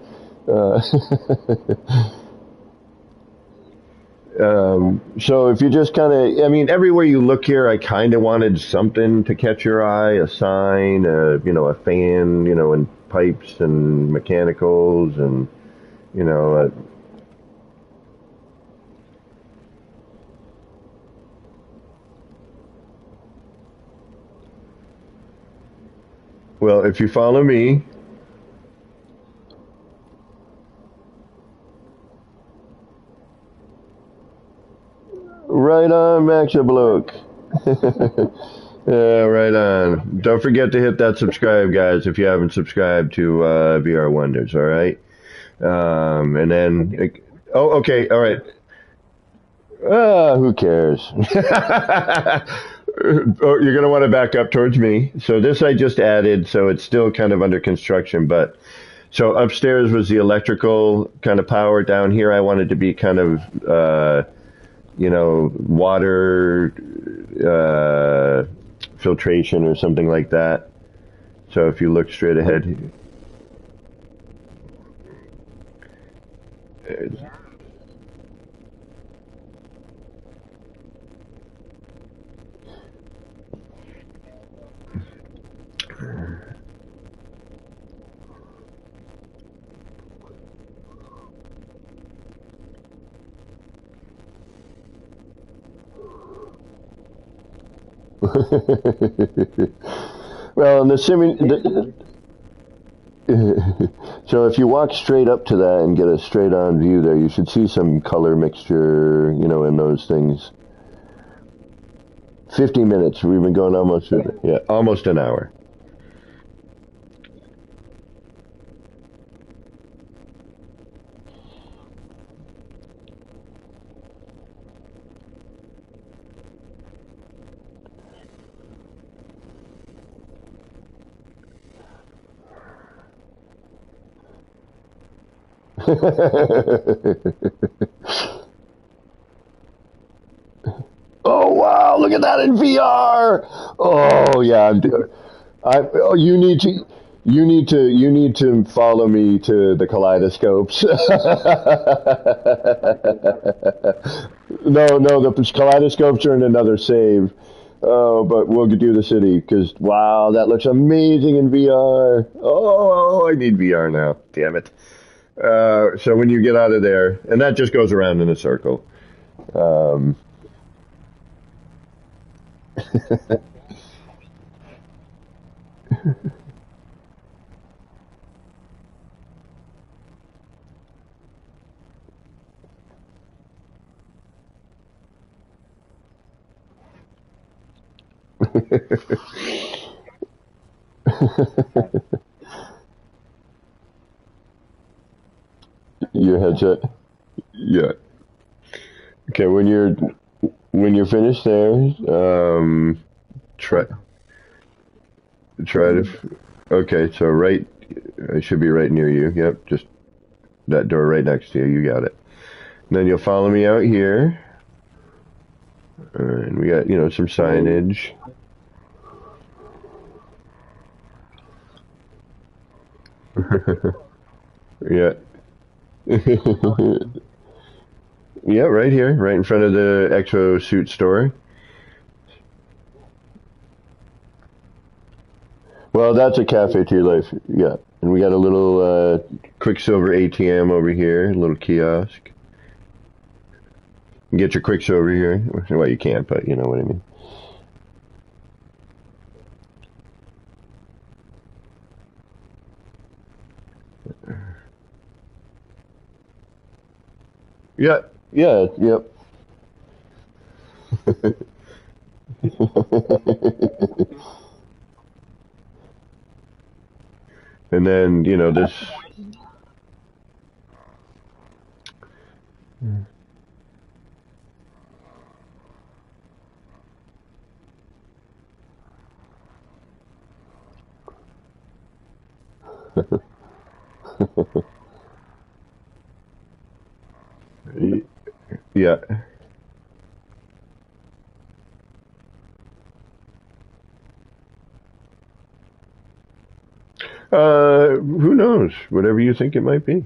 Uh, so if you just kind of, I mean, everywhere you look here, I kind of wanted something to catch your eye, a sign, a fan, and pipes and mechanicals and, you know, uh, well, if you follow me, right on, Maxabloke. Yeah, right on. Don't forget to hit that subscribe, guys, if you haven't subscribed to VR Wonders, all right? And then, oh, okay, all right. Who cares? Oh, you're going to want to back up towards me. So this I just added, so it's still kind of under construction, but so upstairs was the electrical kind of power. Down here I wanted to be kind of, water, uh, filtration or something like that. So if you look straight ahead, well, in the so if you walk straight up to that and get a straight on view there, you should see some color mixture, in those things. 50 minutes. We've been going almost an hour. Oh wow! Look at that in VR. Oh yeah, you need to follow me to the kaleidoscopes. No, the kaleidoscopes are in another save. Oh, but we'll do the city because wow, that looks amazing in VR. Oh, I need VR now. Damn it. So when you get out of there, and that just goes around in a circle. Um, your headset. Yeah. Okay. When you're finished there, try try to. Okay. So right, I should be right near you. Yep. Just that door right next to you. You got it. And then you'll follow me out here, and we got some signage. Yeah. Yeah, right here, right in front of the Exo Suit store. Well, that's a cafe to your life. Yeah. And we got a little Quicksilver ATM over here, a little kiosk. You can get your Quicksilver here. Well, you can't, but you know what I mean. Yeah, yeah, yep. And then, this. Yeah. Who knows? Whatever you think it might be.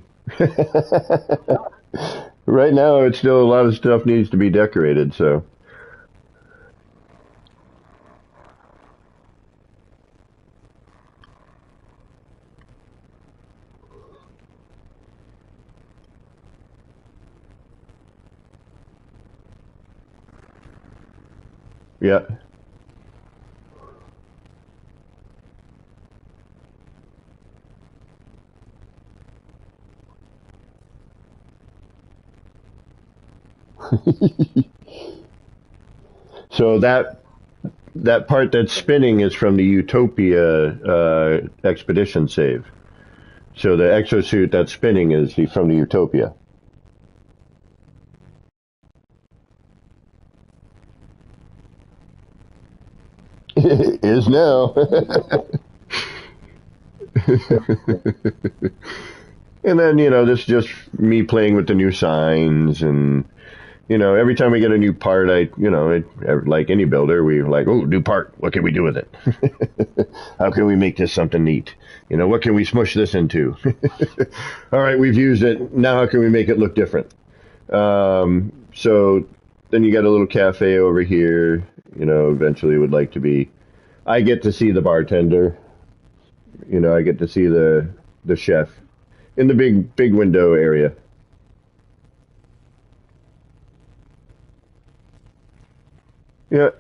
Right now, it's still a lot of stuff needs to be decorated, so yeah. So that part that's spinning is from the Utopia expedition save. So the exosuit that's spinning is from the Utopia. Is now. And then, this is just me playing with the new signs. And, every time we get a new part, like any builder, we like, oh, new part. What can we do with it? How can we make this something neat? What can we smush this into? All right, we've used it. Now how can we make it look different? So then you got a little cafe over here, eventually would like to be. I get to see the bartender. I get to see the chef in the big window area. Yeah.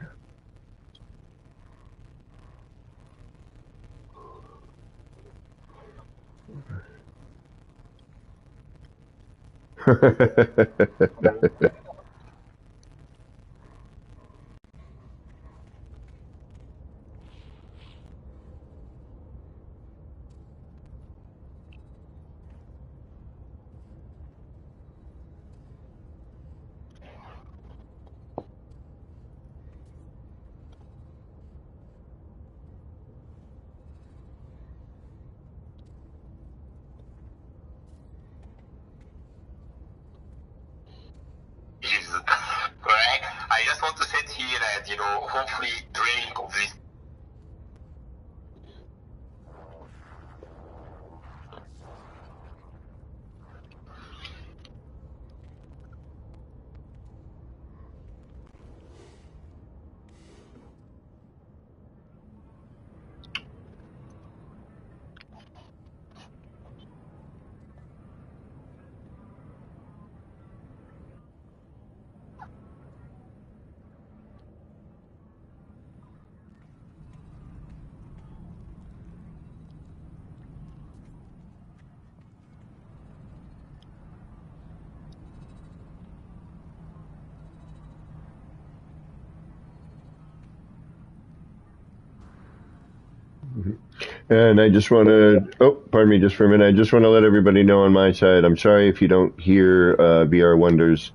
Correct. I just want to set here and, hopefully drink of this. And I just want to, pardon me just for a minute. I just want to let everybody know on my side, I'm sorry if you don't hear VR Wonders,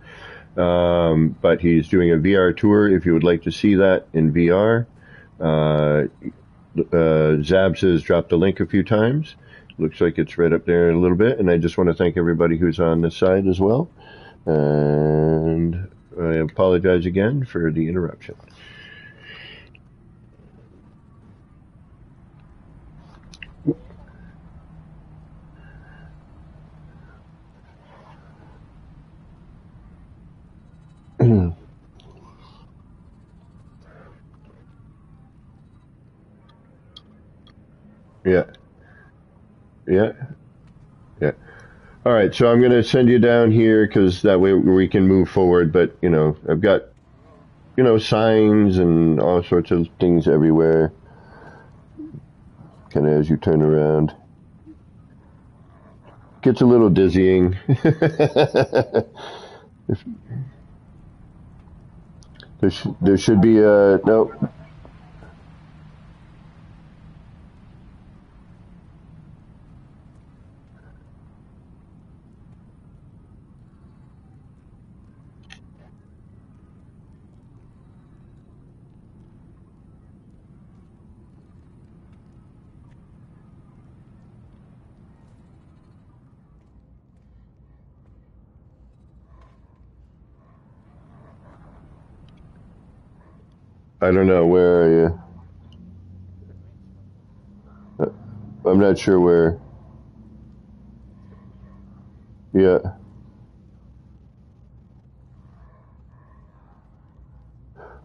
but he's doing a VR tour. If you would like to see that in VR, Zabs has dropped the link a few times. Looks like it's right up there in a little bit. And I just want to thank everybody who's on this side as well. And I apologize again for the interruption. Yeah, yeah, yeah. All right, so I'm going to send you down here because that way we can move forward. But, I've got, signs and all sorts of things everywhere. Kind of as you turn around. Gets a little dizzying. There should be a, no. I don't know, where are you? I'm not sure where. Yeah.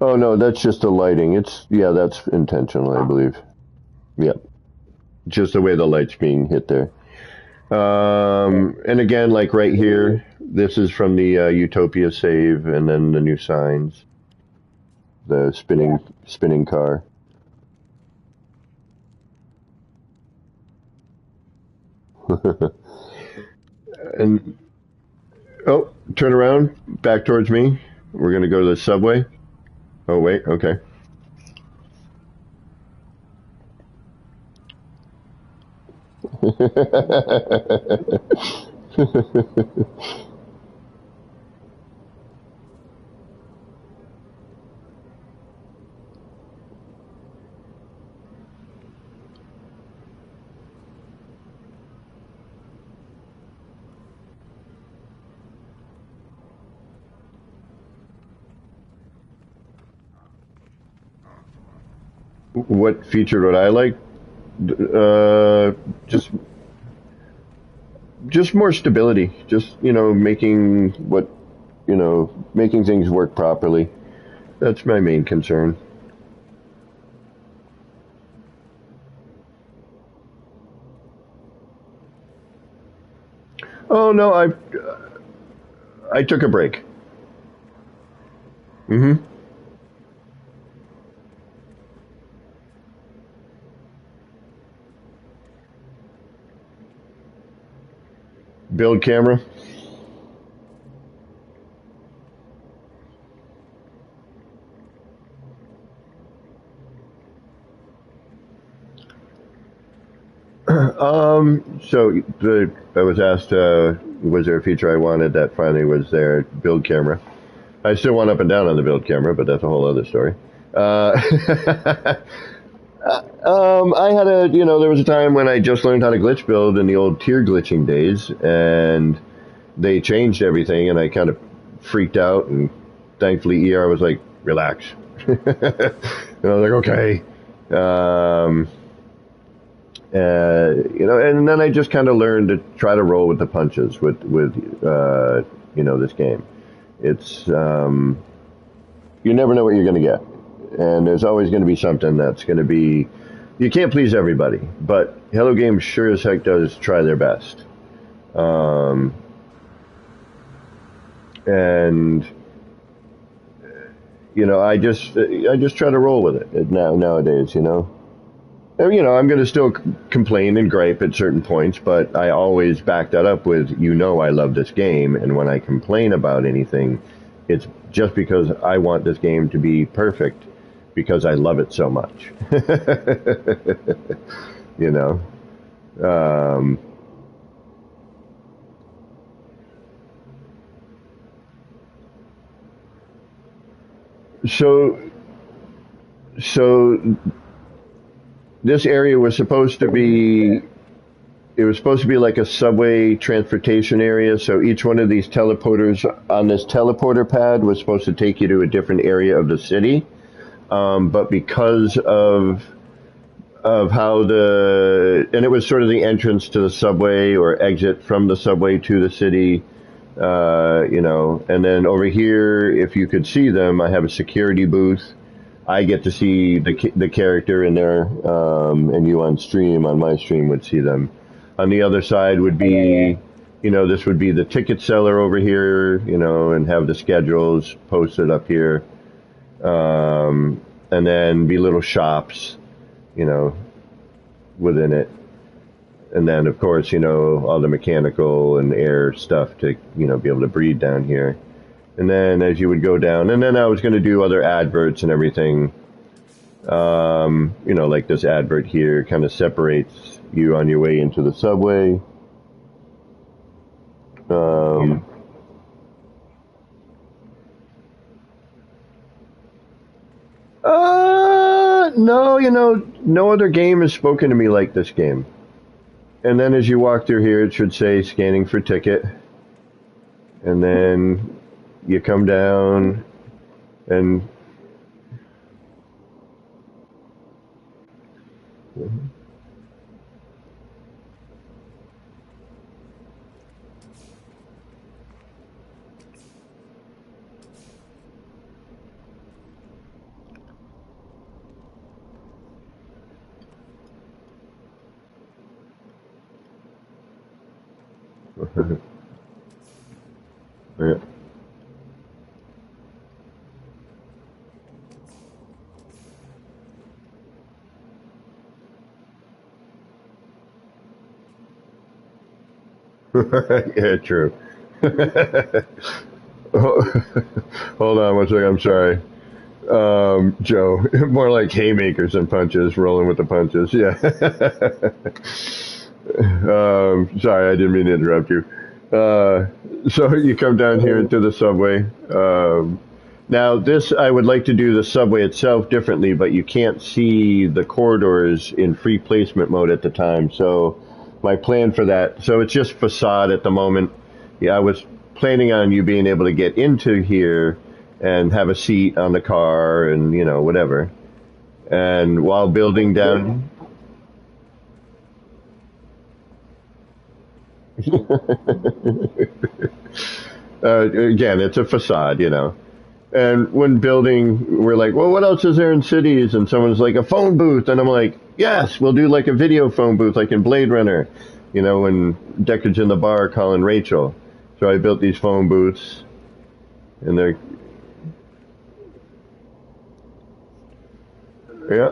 Oh no, that's just the lighting. That's intentional, I believe. Yeah. Just the way the light's being hit there. And again, like right here, this is from the Utopia save, and then the new signs, the spinning car. And turn around, back towards me. We're gonna go to the subway. Oh wait, okay. What feature would I like? Uh, just just more stability. Just making making things work properly. That's my main concern. Oh no, I took a break. Hmm. Build camera. So I was asked, was there a feature I wanted that finally was there? Build camera. I still want up and down on the build camera, but that's a whole other story. Uh, I had there was a time when I just learned how to glitch build in the old tier glitching days, and they changed everything, and I kind of freaked out, and thankfully ER was like, relax. And I was like, okay. Um, and then I just kind of learned to try to roll with the punches with this game. It's you never know what you're going to get, and there's always going to be something that's going to be. You can't please everybody, but Hello Games sure as heck does try their best. Um, and I just try to roll with it nowadays. And, I'm going to still complain and gripe at certain points, but I always back that up with, I love this game, and when I complain about anything, it's just because I want this game to be perfect because I love it so much. you know. Um, so, so this area was supposed to be it was supposed to be like a subway transportation area. So each one of these teleporters on this teleporter pad was supposed to take you to a different area of the city. But because of how and it was sort of the entrance to the subway or exit from the subway to the city, and then over here, if you could see them, I have a security booth. I get to see the character in there, and you on my stream would see them. On the other side would be, this would be the ticket seller over here, and have the schedules posted up here, and then be little shops, you know, within it. And then, of course, all the mechanical and air stuff to, be able to breathe down here. And then as you would go down, and then I was going to do other adverts and everything. Like this advert here kind of separates you on your way into the subway. Um, no, no other game has spoken to me like this game. And then as you walk through here, it should say scanning for ticket. And then you come down and yeah. Yeah, true. Hold on one second. I'm sorry. Joe, more like haymakers than punches, rolling with the punches. Yeah. Sorry, I didn't mean to interrupt you. So you come down here into the subway. Now, this, I would like to do the subway itself differently, but you can't see the corridors in free placement mode at the time. So my plan for that, so it's just facade at the moment. Yeah, I was planning on you being able to get into here and have a seat on the car and, whatever. And while building down, again, it's a facade, you know. And when building, we're like, well, what else is there in cities? And someone's like, a phone booth. And I'm like, yes, we'll do like a video phone booth, like in Blade Runner, you know, when Deckard's in the bar calling Rachel. So I built these phone booths, and they're, yeah.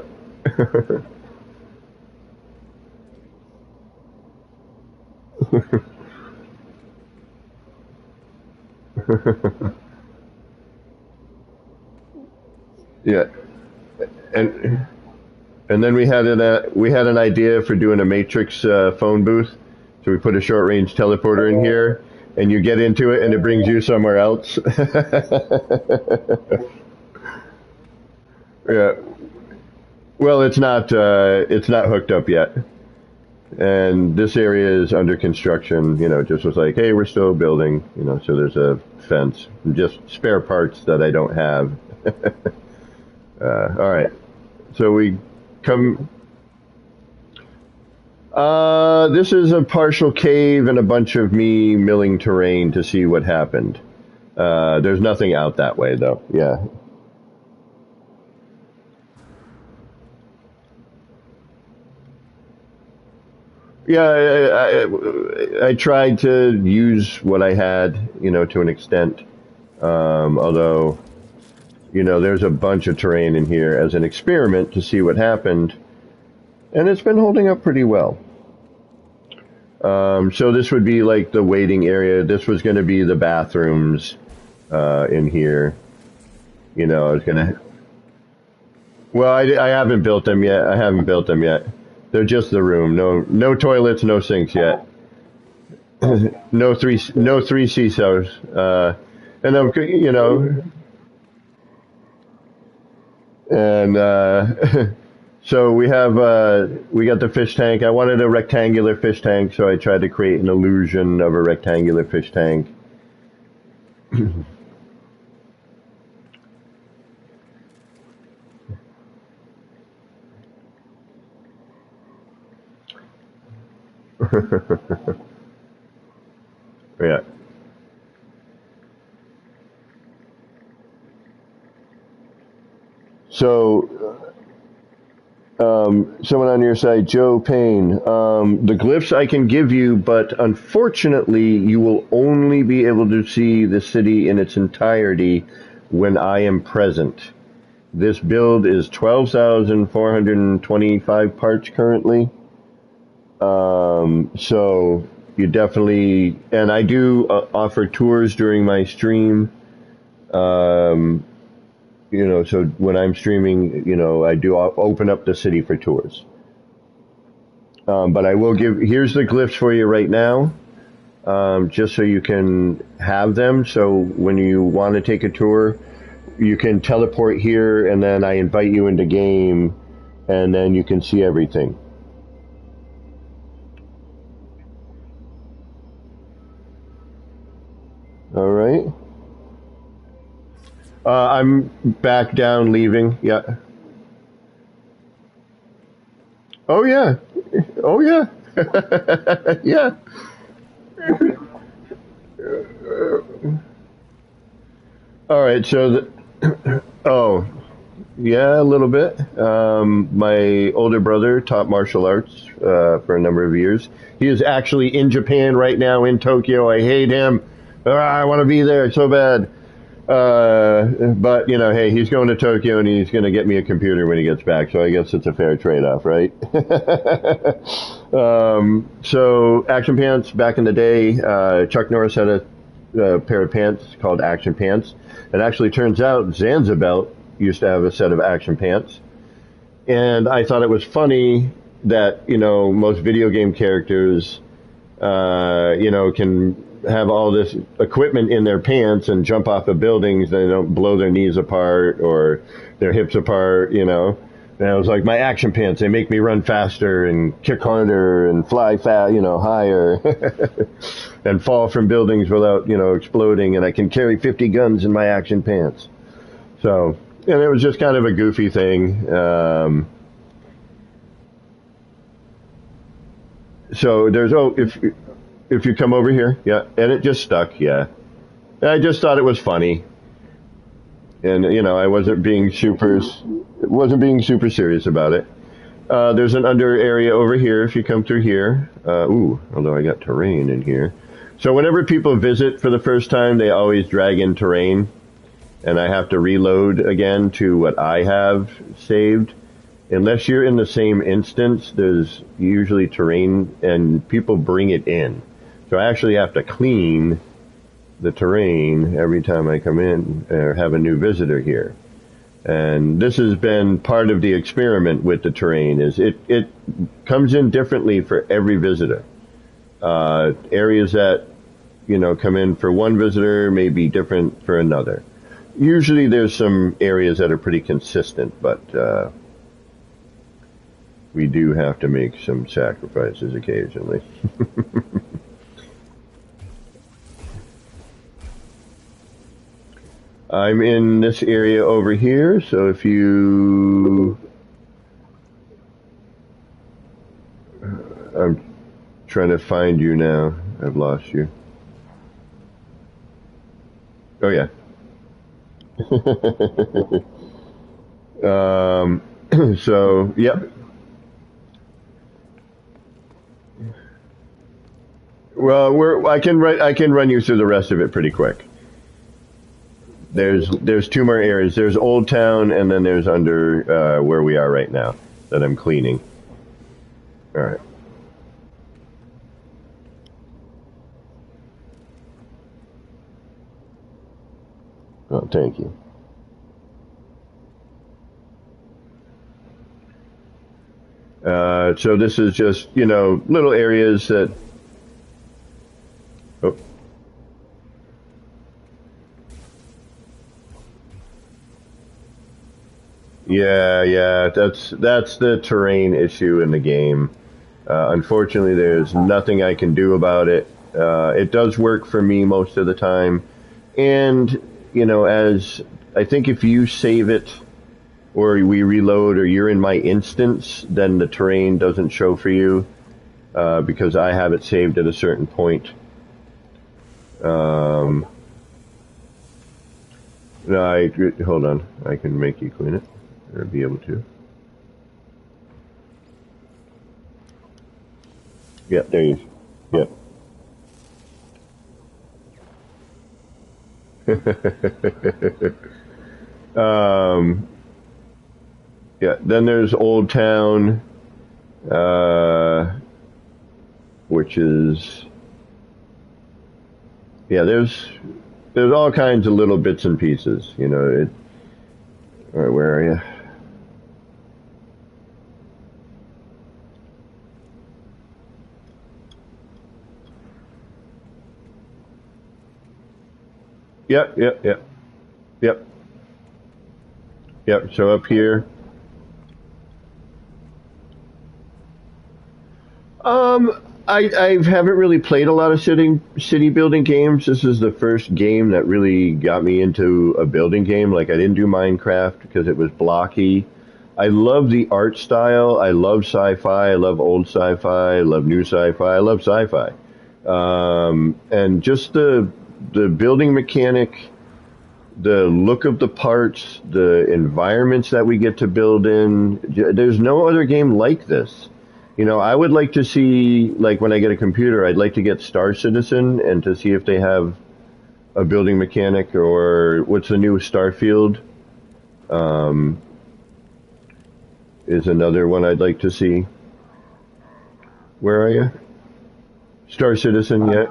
Yeah. And and then we had an idea for doing a Matrix phone booth. So we put a short range teleporter in here, and you get into it, and it brings you somewhere else. Yeah. Well, it's not hooked up yet, and this area is under construction. You know, just was like, hey, we're still building. You know, so there's a fence, just spare parts that I don't have. All right, so we come. This is a partial cave and a bunch of me milling terrain to see what happened. There's nothing out that way though. Yeah. Yeah, I tried to use what I had, you know, to an extent. Although, you know, there's a bunch of terrain in here as an experiment to see what happened, and it's been holding up pretty well. So this would be like the waiting area. This was going to be the bathrooms in here. You know, I was gonna. Well, I haven't built them yet. I haven't built them yet. They're just the room. No toilets, no sinks yet. No three seesaws. And I'm, you know, and so we got the fish tank. I wanted a rectangular fish tank, so I tried to create an illusion of a rectangular fish tank. Yeah. So, someone on your side, Joe Payne, the glyphs I can give you, but unfortunately, you will only be able to see the city in its entirety when I am present. This build is 12,425 parts currently. So you definitely, and I do offer tours during my stream. Um, you know, so when I'm streaming, you know, I do open up the city for tours. But I will here's the glyphs for you right now, just so you can have them. So when you want to take a tour, you can teleport here, and then I invite you into game, and then you can see everything. All right. I'm back down, leaving. Yeah. Oh yeah. Oh yeah. Yeah. All right. So oh yeah, a little bit. My older brother taught martial arts for a number of years. He is actually in Japan right now, in Tokyo. I hate him. I want to be there so bad. But you know, hey, he's going to Tokyo and he's going to get me a computer when he gets back. So I guess it's a fair trade-off, right? So Action Pants back in the day, Chuck Norris had a pair of pants called Action Pants. It actually turns out Zanzibelt used to have a set of Action Pants, and I thought it was funny that, you know, most video game characters, you know, can have all this equipment in their pants and jump off of buildings. They don't blow their knees apart or their hips apart, you know. And I was like, my Action Pants, they make me run faster and kick harder and fly fast, you know, higher and fall from buildings without, you know, exploding. And I can carry 50 guns in my Action Pants. So And it was just kind of a goofy thing. So there's if you come over here, yeah, and it just stuck, yeah. I just thought it was funny, and I wasn't being super serious about it. There's an under area over here if you come through here. Although I got terrain in here. So whenever people visit for the first time, they always drag in terrain, and I have to reload again to what I have saved. Unless you're in the same instance, there's usually terrain, and people bring it in. So I actually have to clean the terrain every time I come in or have a new visitor here. And this has been part of the experiment with the terrain. Is it comes in differently for every visitor. Areas that come in for one visitor may be different for another. Usually there's some areas that are pretty consistent, but we do have to make some sacrifices occasionally. I'm in this area over here, so if you... I'm trying to find you now. I've lost you. Oh, yeah. So, yep. Well, I can run you through the rest of it pretty quick. There's two more areas. There's Old Town, and then there's under where we are right now that I'm cleaning. All right. Oh, thank you. So this is just little areas that. Oh. Yeah, that's the terrain issue in the game. Unfortunately, there's nothing I can do about it. It does work for me most of the time, and as I think if you save it or we reload or you're in my instance, then the terrain doesn't show for you because I have it saved at a certain point. No, hold on. I can make you clean it. Or be able to. Yeah, there you go. Yeah. Yeah, then there's Old Town, which is, yeah, there's all kinds of little bits and pieces, all right, where are you? Yep. Yep. Yep. So up here. I haven't really played a lot of city building games. This is the first game that really got me into a building game. Like I didn't do Minecraft because it was blocky. I love the art style. I love sci-fi. I love old sci-fi. I love new sci-fi. I love sci-fi. And just the building mechanic, the look of the parts, the environments that we get to build in. There's no other game like this. I would like to see, like when I get a computer, I'd like to get Star Citizen and to see if they have a building mechanic or what's the new Starfield is another one I'd like to see. Where are you? Star Citizen yet?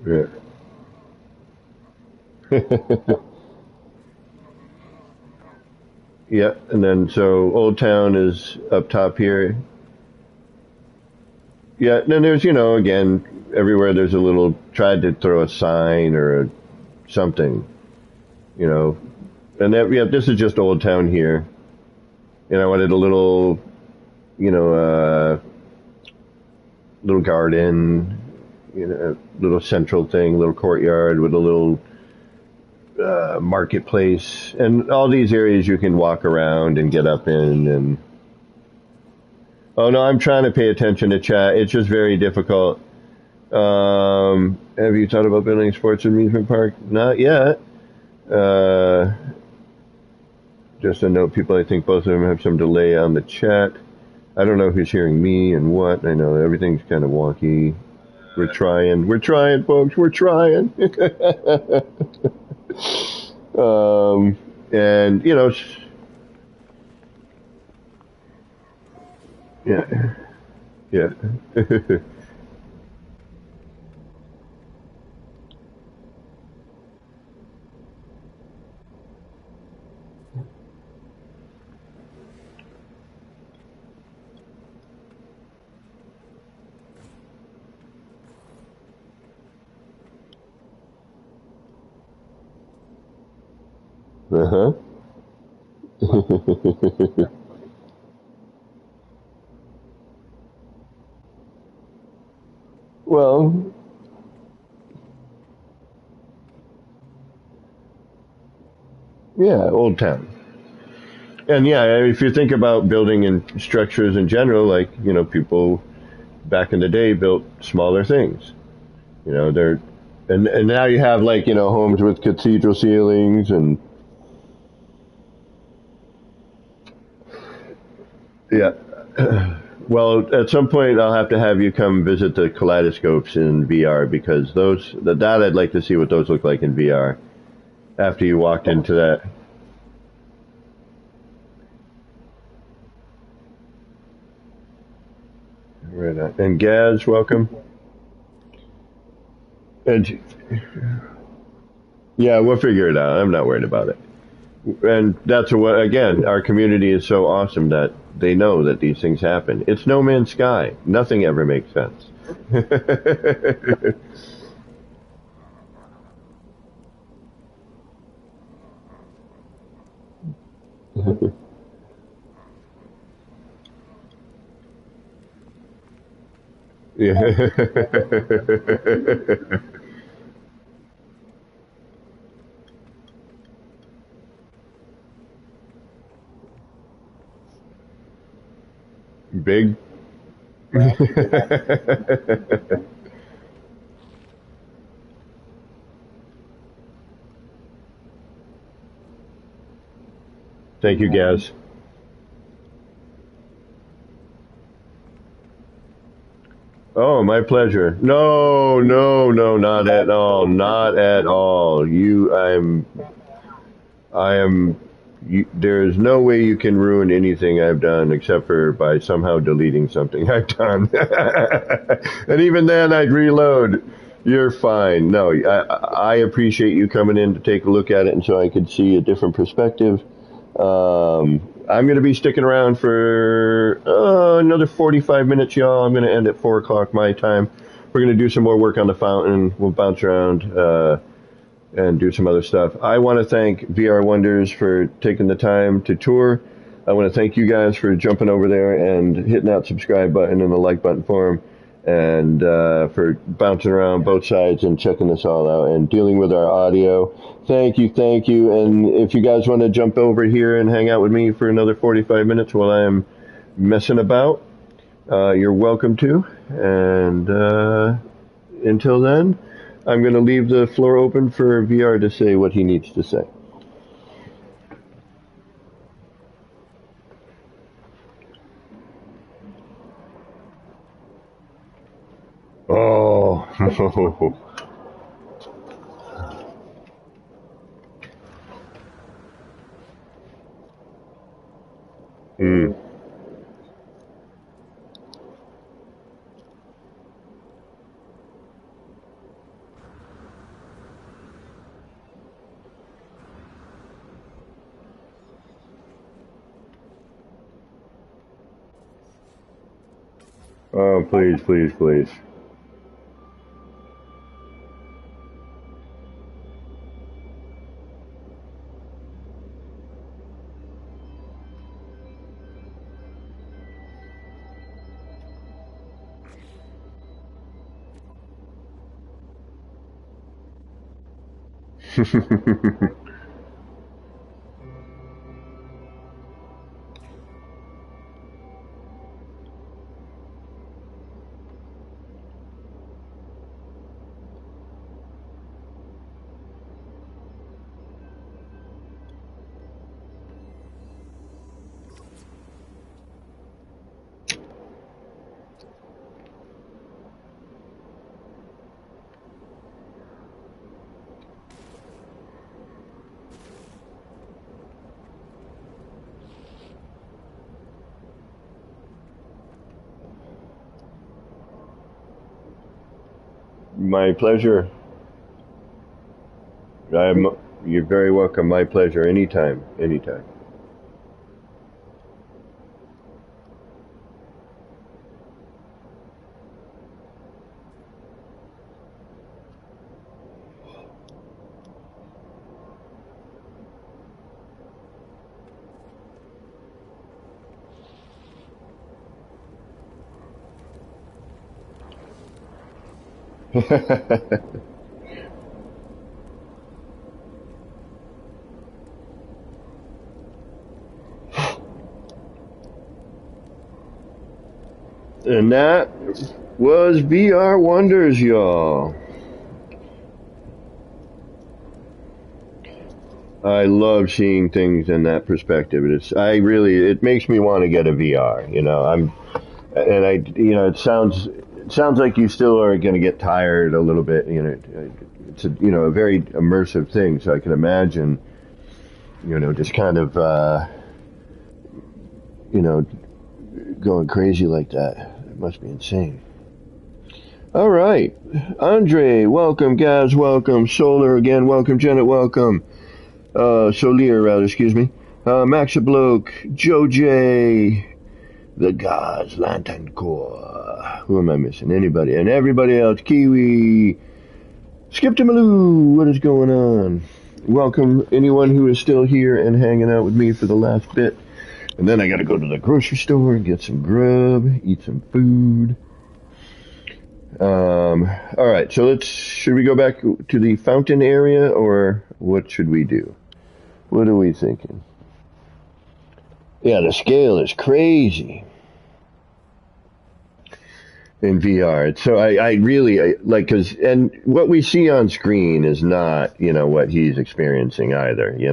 Yeah. Yeah, and then so Old Town is up top here. Yeah, then there's, again, everywhere there's a little, tried to throw a sign or something, you know. And that, yeah, this is just Old Town here. And I wanted a little, you know, little garden, a little central thing, little courtyard with a little marketplace. And all these areas you can walk around and get up in. And oh no, I'm trying to pay attention to chat. It's just very difficult. Have you thought about building a sports amusement park? Not yet. Uh, just a note, people, I think both of them have some delay on the chat. I don't know who's hearing me and what. I know everything's kind of wonky. We're trying, folks. We're trying. And yeah, yeah. Uh huh. Well, yeah, Old Town. And yeah, if you think about building and structures in general, like, people back in the day built smaller things. They're, and now you have, like, homes with cathedral ceilings and, yeah. Well, at some point I'll have to have you come visit the kaleidoscopes in VR because that I'd like to see what those look like in VR after you walked into that. Right on. And Gaz, welcome. And yeah, we'll figure it out. I'm not worried about it. And that's what, again, our community is so awesome that they know that these things happen. It's No Man's Sky. Nothing ever makes sense. Yeah. Big. Thank you, Gaz. Oh, my pleasure. No, no, no, not at all. Not at all. There is no way you can ruin anything I've done except for by somehow deleting something I've done. And even then, I'd reload. You're fine. No, I appreciate you coming in to take a look at it and so I could see a different perspective. I'm going to be sticking around for another 45 minutes, y'all. I'm going to end at 4 o'clock my time. We're going to do some more work on the fountain. We'll bounce around and do some other stuff. I want to thank VR Wonders for taking the time to tour. I want to thank you guys for jumping over there and hitting that subscribe button and the like button for them, and for bouncing around both sides and checking this all out and dealing with our audio. Thank you, thank you. And if you guys want to jump over here and hang out with me for another 45 minutes while I am messing about, you're welcome to. And until then, I'm going to leave the floor open for VR to say what he needs to say. Oh, mm. Oh, please, please, please. My pleasure. I'm, you're very welcome. My pleasure. Anytime. Anytime. And that was VR Wonders, y'all. I love seeing things in that perspective. It makes me want to get a VR. It sounds like you still are going to get tired a little bit. It's a very immersive thing. So I can imagine, just kind of, you know, going crazy like that. It must be insane. All right, Andre, welcome. Gaz, welcome. Solar again, welcome. Janet, welcome. Solir, rather, excuse me. Maxa Bloke, Joe J, the Gods, Lantern Core. Who am I missing? Anybody? And everybody else. Kiwi, Skip to Maloo, what is going on? Welcome anyone who is still here and hanging out with me for the last bit. And then I gotta go to the grocery store and get some grub, eat some food. Alright, so should we go back to the fountain area, or what should we do? What are we thinking? Yeah, the scale is crazy in VR. So I really like, and what we see on screen is not, what he's experiencing either, he's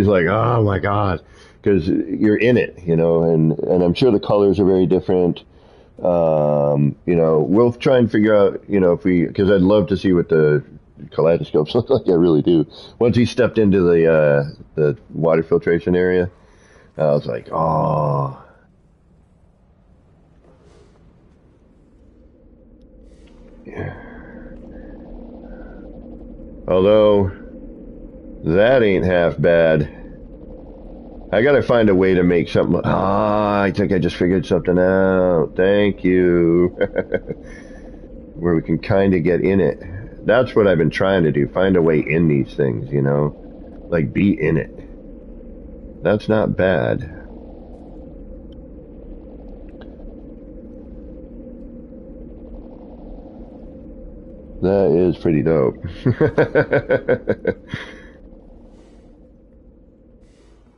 like, oh my God, because you're in it, and I'm sure the colors are very different. We'll try and figure out, because I'd love to see what the kaleidoscopes look like. I really do. Once he stepped into the water filtration area, I was like, oh. Yeah. Although, that ain't half bad. I gotta find a way to make something. I think I just figured something out. Thank you. Where we can kind of get in it. That's what I've been trying to do. Find a way in these things, Like, be in it. That's not bad. That is pretty dope.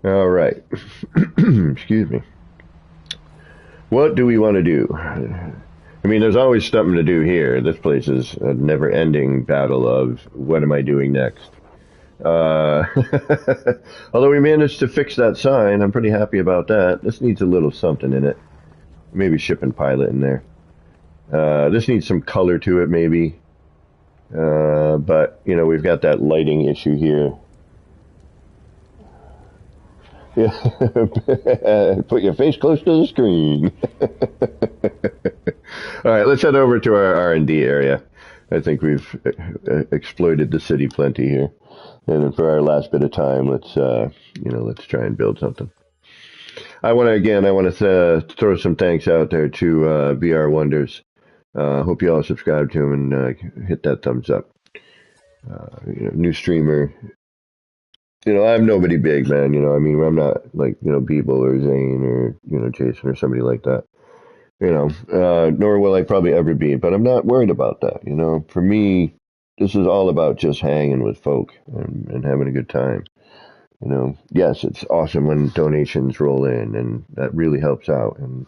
All right. Excuse me. What do we want to do? I mean, there's always something to do here. This place is a never-ending battle of what am I doing next? Although we managed to fix that sign, I'm pretty happy about that. This needs a little something in it. Maybe shipping pilot in there. This needs some color to it, maybe. But, we've got that lighting issue here. Yeah. Put your face close to the screen. All right, let's head over to our R&D area. I think we've exploited the city plenty here. And for our last bit of time, let's try and build something. I want to throw some thanks out there to VR Wonders. Hope you all subscribe to him and hit that thumbs up. New streamer. I'm nobody big, man. I mean, I'm not like, Beeble or Zane or, Jason or somebody like that. Nor will I probably ever be, but I'm not worried about that. For me, this is all about just hanging with folk and having a good time. Yes, it's awesome when donations roll in, and that really helps out. And,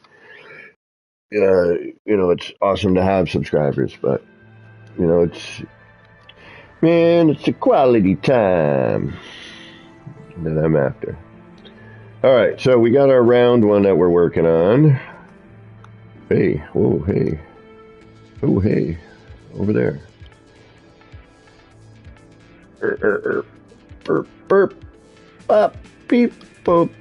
it's awesome to have subscribers, but, it's the quality time that I'm after. All right, so we got our round one that we're working on. Hey, whoa, hey. Oh, hey, over there. Burp, burp, bop, beep, boop.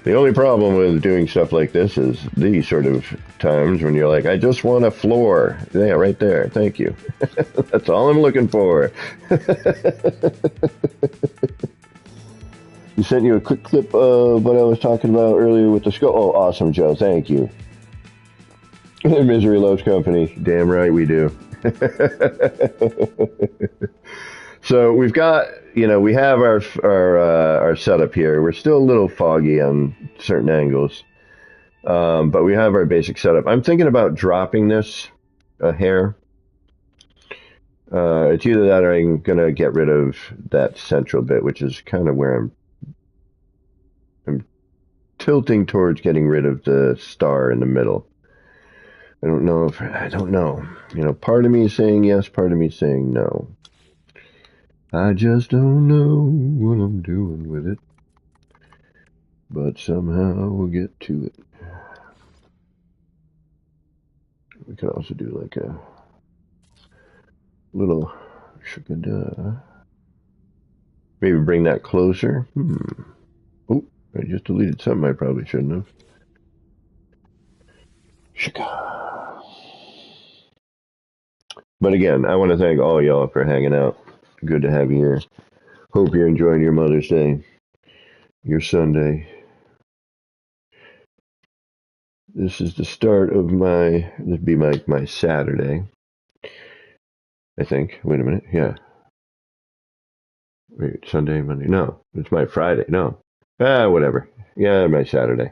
The only problem with doing stuff like this is these sort of times when you're like, I just want a floor. Yeah, right there. Thank you. That's all I'm looking for. You sent you a quick clip of what I was talking about earlier with the scope. Oh, awesome, Joe. Thank you. Misery loves company. Damn right we do. So we've got, we have our setup here. We're still a little foggy on certain angles, but we have our basic setup. I'm thinking about dropping this a hair. It's either that or I'm going to get rid of that central bit, which is kind of where I'm tilting towards getting rid of the star in the middle. I don't know. Part of me is saying yes, part of me is saying no. I just don't know what I'm doing with it. But somehow we'll get to it. We can also do like a little shukada. Maybe bring that closer. Oh, I just deleted something I probably shouldn't have. Shaka. But again, I want to thank all y'all for hanging out. Good to have you here. Hope you're enjoying your Mother's Day, your Sunday. This is the start of this be my Saturday, I think. Wait a minute. Yeah. Wait, Sunday, Monday. No, it's my Friday. No. Whatever. Yeah, my Saturday.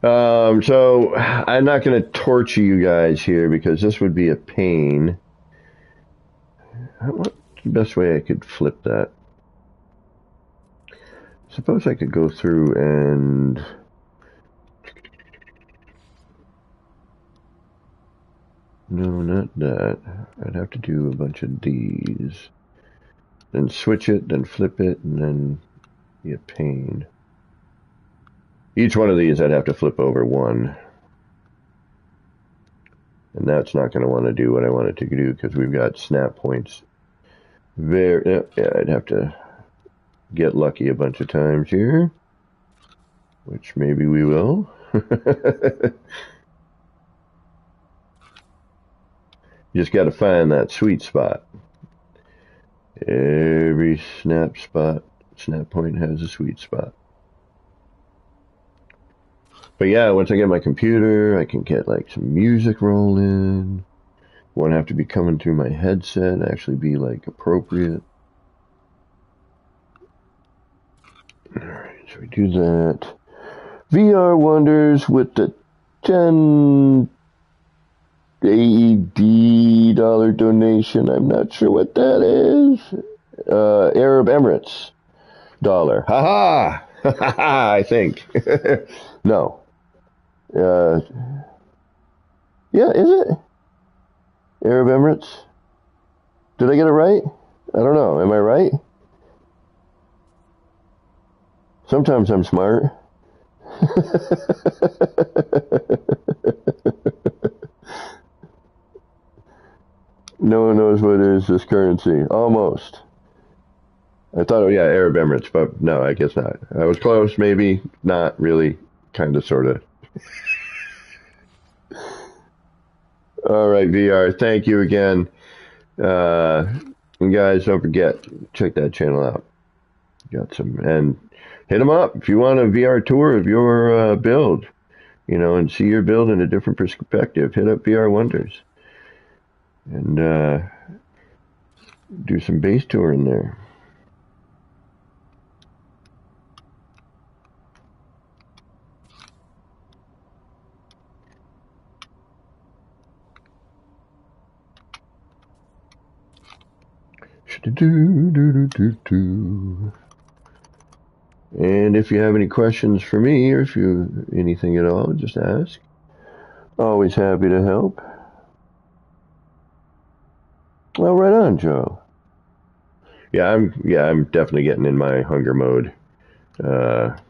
So I'm not going to torture you guys here because this would be a pain. What's the best way I could flip that? Suppose I could go through and... No, not that. I'd have to do a bunch of these. Then switch it, then flip it, and then be a pain. Each one of these I'd have to flip over one. And that's not going to want to do what I want it to do because we've got snap points. Yeah, I'd have to get lucky a bunch of times here. Which maybe we will. You just got to find that sweet spot. Every snap point has a sweet spot. But yeah, once I get my computer, I can get like some music rolling. Won't have to be coming through my headset, actually be like appropriate. Alright, so we do that. VR Wonders with the 10 AED donation. I'm not sure what that is. Arab Emirates dollar. Ha ha! I think. No. Yeah, is it? Arab Emirates? Did I get it right? I don't know. Am I right? Sometimes I'm smart. No one knows what is this currency. Almost. I thought, yeah, Arab Emirates, but no, I guess not. I was close, maybe. Not really. Kind of, sort of. All right, VR. Thank you again. And guys, don't forget, check that channel out. Got some, and hit them up if you want a VR tour of your build, you know, and see your build in a different perspective. Hit up VR Wonders and do some base touring there. And if you have any questions for me, or if you anything at all, just ask. Always happy to help. Well, right on, Joe. Yeah, I'm definitely getting in my hunger mode. But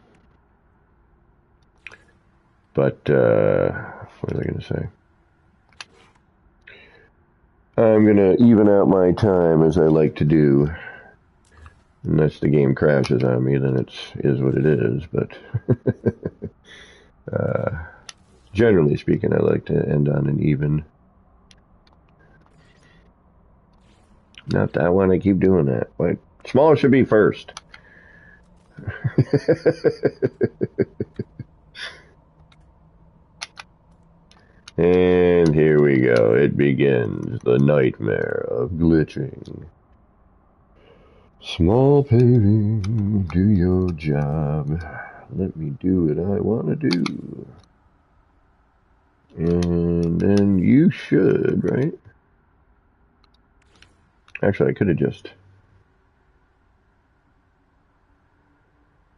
what was I going to say? I'm going to even out my time as I like to do. Unless the game crashes on me, then it is what it is. But generally speaking, I like to end on an even. Not that I want to keep doing that. But smaller should be first. And here we go. It begins. The nightmare of glitching. Small paving, do your job. Let me do what I want to do. And then you should, right? Actually, I could have just...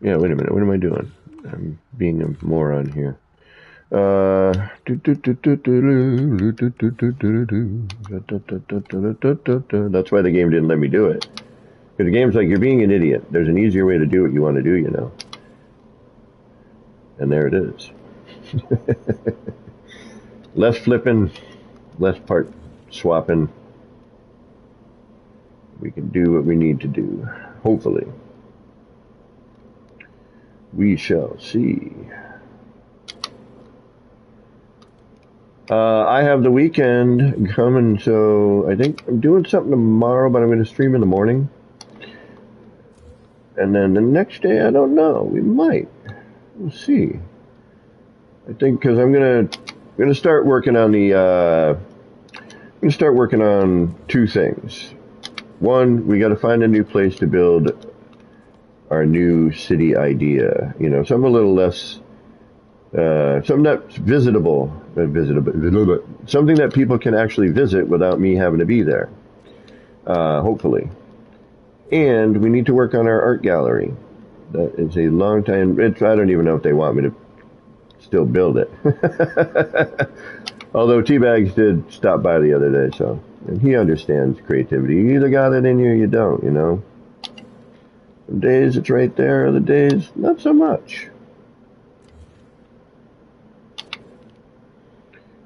Yeah, wait a minute. What am I doing? I'm being a moron here. That's why the game didn't let me do it. Because the game's like, you're being an idiot. There's an easier way to do what you want to do, you know. And there it is. Less flipping, less part swapping. We can do what we need to do. Hopefully. We shall see. I have the weekend coming, so I think I'm doing something tomorrow, but I'm going to stream in the morning. And then the next day, I don't know. We might. We'll see. I think because I'm gonna start working on the. I'm gonna start working on two things. One, we got to find a new place to build our new city idea. You know, something a little less. Something that's visitable, something that people can actually visit without me having to be there. Hopefully. And we need to work on our art gallery. That is a long time. I don't even know if they want me to still build it. Although T-Bags did stop by the other day, so and he understands creativity. You either got it in you or you don't, you know. Some days it's right there, other days not so much.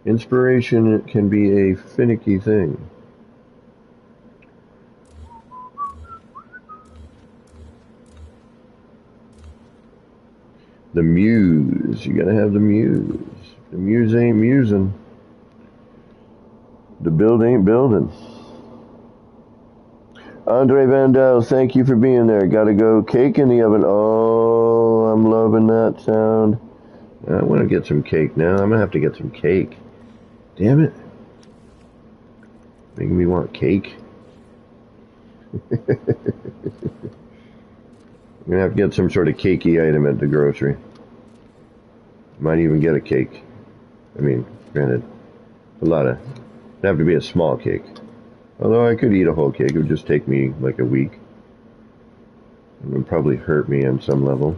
Inspiration can be a finicky thing. The muse. You gotta have the muse. The muse ain't musing. The build ain't building. Andre Vandal, thank you for being there. Gotta go. Cake in the oven. Oh, I'm loving that sound. I want to get some cake now. I'm gonna have to get some cake. Damn it. Making me want cake. I'm gonna have to get some sort of cakey item at the grocery. Might even get a cake. I mean, granted, it'd have to be a small cake. Although I could eat a whole cake, it would just take me like a week. It would probably hurt me on some level.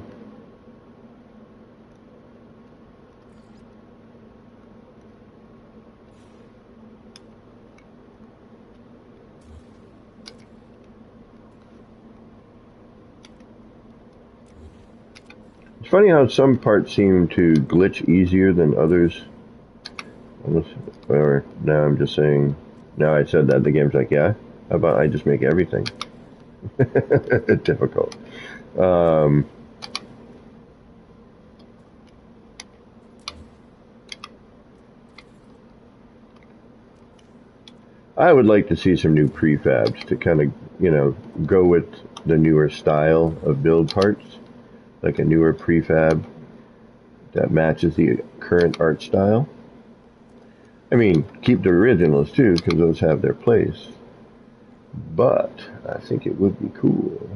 It's funny how some parts seem to glitch easier than others. Or now I'm just saying, now I said that, the game's like, yeah, how about I just make everything difficult. I would like to see some new prefabs to kind of, you know, go with the newer style of build parts, like a newer prefab that matches the current art style. I mean, keep the originals too, because those have their place. But I think it would be cool.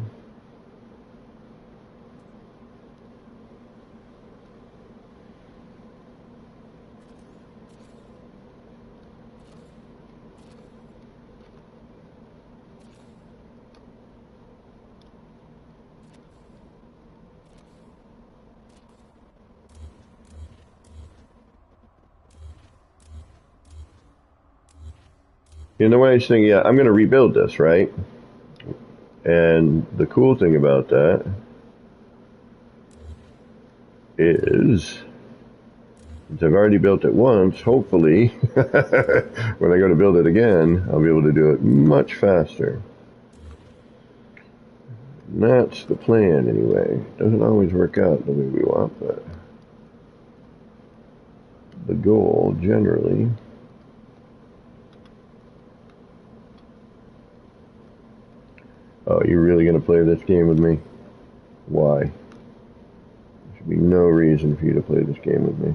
You know what I was thinking? Yeah, I'm going to rebuild this, right? And the cool thing about that is I've already built it once. Hopefully, when I go to build it again, I'll be able to do it much faster. And that's the plan, anyway. Doesn't always work out the way we want, but the goal, generally. Oh, you're really going to play this game with me? Why? There should be no reason for you to play this game with me.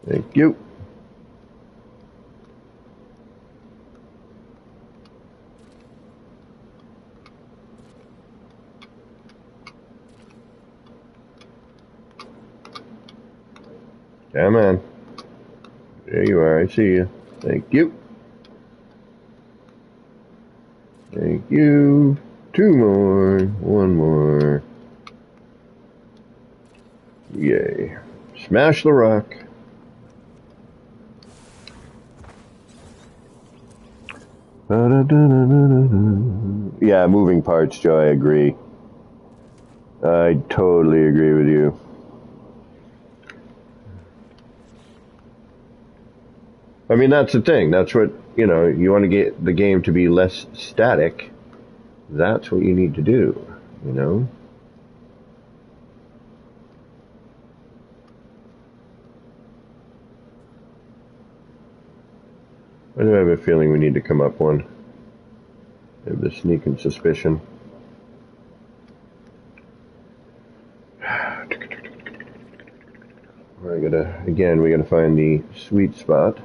Thank you. Come on. There you are. I see you. Thank you. Thank you. 2 more. 1 more. Yay. Smash the rock. Yeah, moving parts, Joe, I agree. I totally agree with you. I mean, that's the thing. That's what, you know, you want to get the game to be less static. That's what you need to do, you know? I do have a feeling we need to come up one. I have the sneaking suspicion. We gotta find the sweet spot.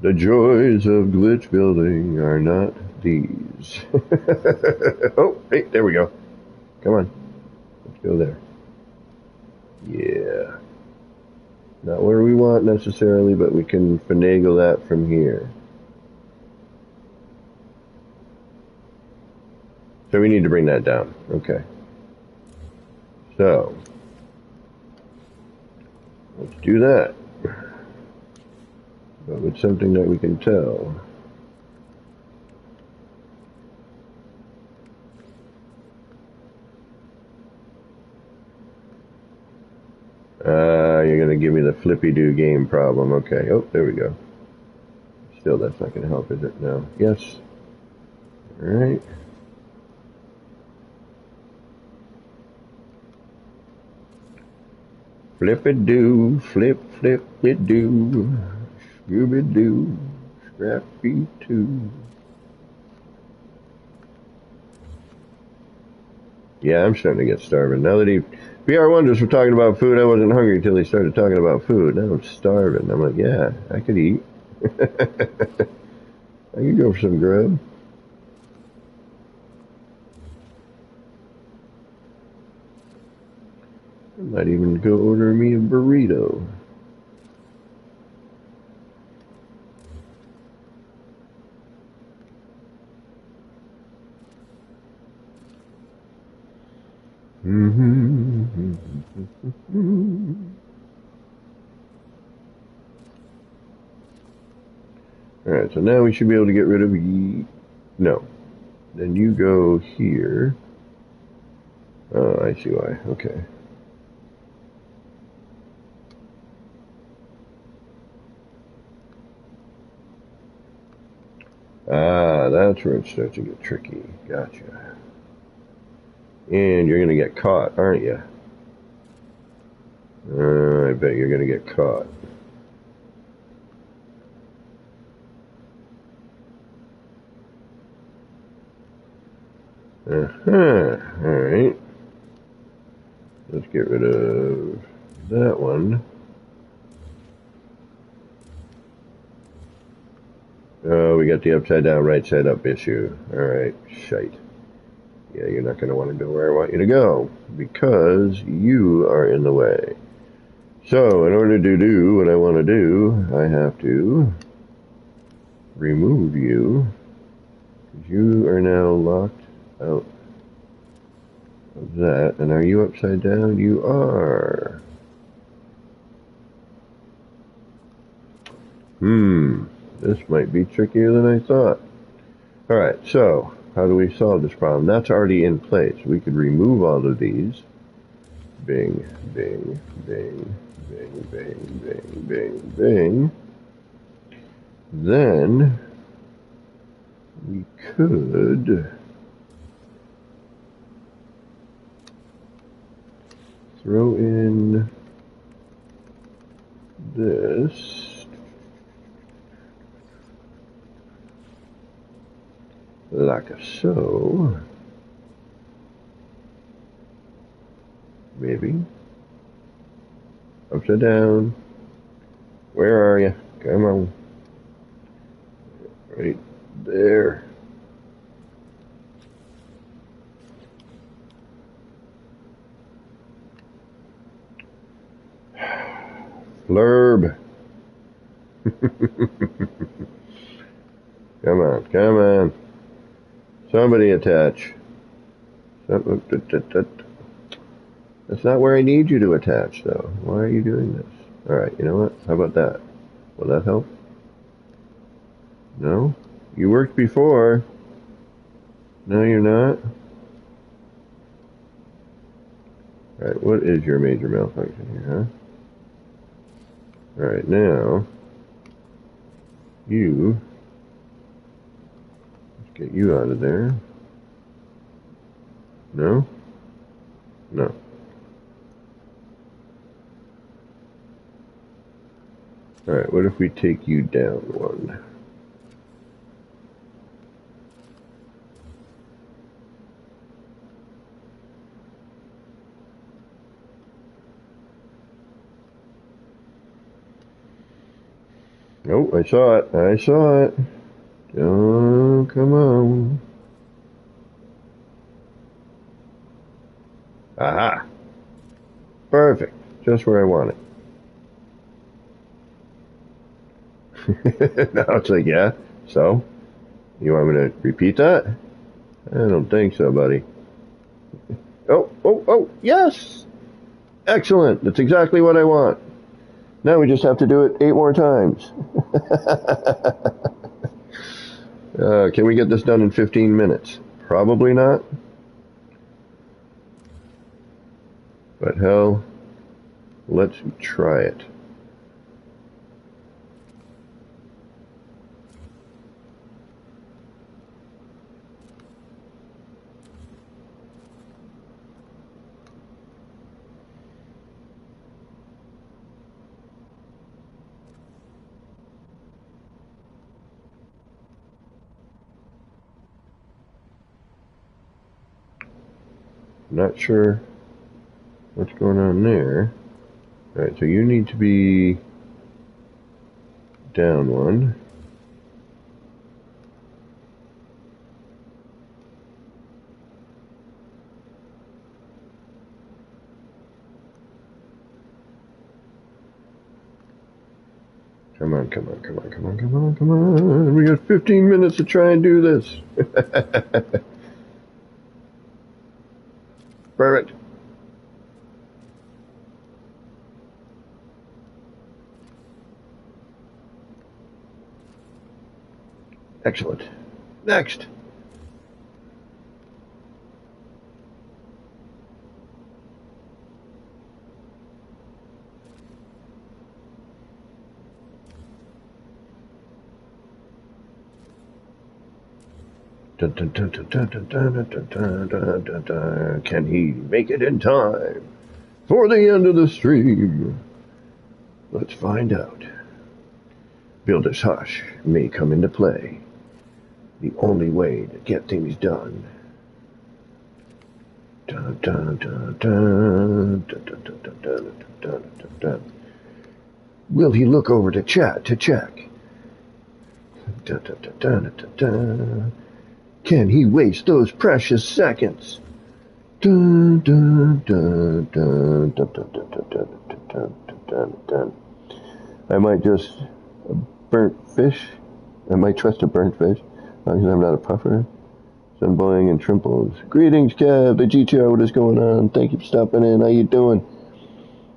The joys of glitch building are not these. Oh, hey, there we go. Come on. Let's go there. Yeah. Not where we want necessarily, but we can finagle that from here. So we need to bring that down. Okay. So, let's do that. But with something that we can tell. You're going to give me the flippy-do game problem. Okay. Oh, there we go. Still, that's not going to help, is it? No. Yes. All right. Flip-a-doo, flip-flip-it-doo, Scooby-doo, Scrappy-doo. Yeah, I'm starting to get starving. Now that PR1 just were talking about food, I wasn't hungry until he started talking about food. Now I'm starving. I'm like, yeah, I could eat. I could go for some grub. I might even go order me a burrito. Alright, so now we should be able to get rid of no. Then you go here. Oh, I see why. Okay. Ah, that's where it starts to get tricky. Gotcha. And you're going to get caught, aren't you? I I bet you're going to get caught. Alright. Let's get rid of that one. Oh, we got the upside down, right side up issue. Alright, shite. Yeah, you're not going to want to go where I want you to go, because you are in the way. So, in order to do what I want to do, I have to remove you, because you are now locked out of that. And are you upside down? You are. This might be trickier than I thought. Alright, so, how do we solve this problem? That's already in place. We could remove all of these. Bing, bing, bing, bing, bing, bing, bing, bing. Then we could throw in this like so. Maybe. Upside down. Where are you? Come on. Right there. Flurb. Come on, come on. Somebody attach. That's not where I need you to attach, though. Why are you doing this? Alright, you know what? How about that? Will that help? No? You worked before. No, you're not? Alright, what is your major malfunction here, huh? Alright, now, let's get you out of there. No? No. Alright, what if we take you down one? Oh, I saw it. I saw it. Oh, come on. Aha. Perfect. Just where I want it. Now it's like, yeah, so? You want me to repeat that? I don't think so, buddy. Oh, yes! Excellent. That's exactly what I want. Now we just have to do it 8 more times. Can we get this done in 15 minutes? Probably not. But hell, let's try it. Not sure what's going on there. Alright, so you need to be down one. Come on, come on, come on, come on, come on, come on. We got 15 minutes to try and do this. Perfect. Excellent. Next. Dun, dun, dun, dun, dun, dun, dun, dun, dun, dun, dun, dun. Can he make it in time for the end of the stream? Let's find out. Builder's hush may come into play. The only way to get things done. Dun, dun, dun, dun, dun, dun, dun, dun, dun, dun, dun, dun. Will he look over to chat to check? Dun, dun, dun, dun, dun, dun. Can he waste those precious seconds? Dun, dun, dun, dun, dun, dun, dun, dun, dun, dun, dun, dun. I might just burnt fish. I might trust a burnt fish, as long as I'm not a puffer. Sunboying and Trimples. Greetings, Kev. The GTR, what is going on? Thank you for stopping in. How you doing?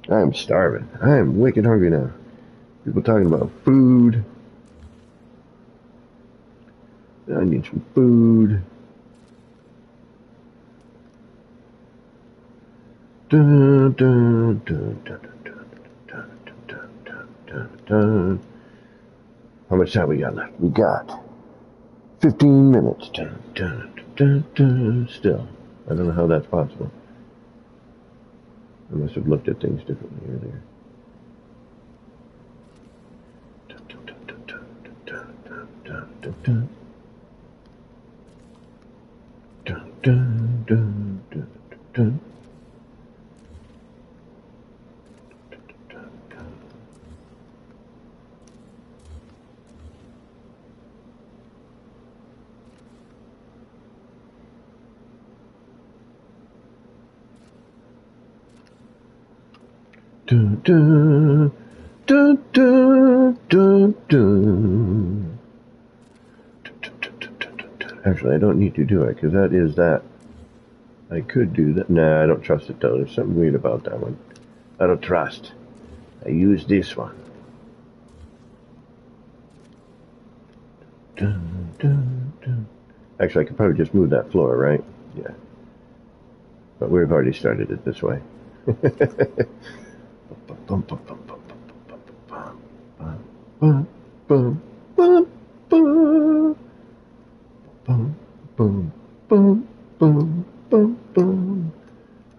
I am starving. I am wicked hungry now. People talking about food. I need some food. Dun, dun, dun, dun, dun, dun, dun, dun, dun, dun. How much time we got left? We got 15 minutes. Dun, dun, dun, dun. Still, I don't know how that's possible. I must have looked at things differently earlier. Dun, dun, dun, dun, dun, dun, dun, dun, dun. Dun, dun, dun, dun, dun. Dun, dun, dun, dun, dun, dun. Actually, I don't need to do it, because that is that. I could do that. Nah, I don't trust it, though. There's something weird about that one. I don't trust. I use this one. Dun, dun, dun. Actually, I could probably just move that floor, right? Yeah. But we've already started it this way.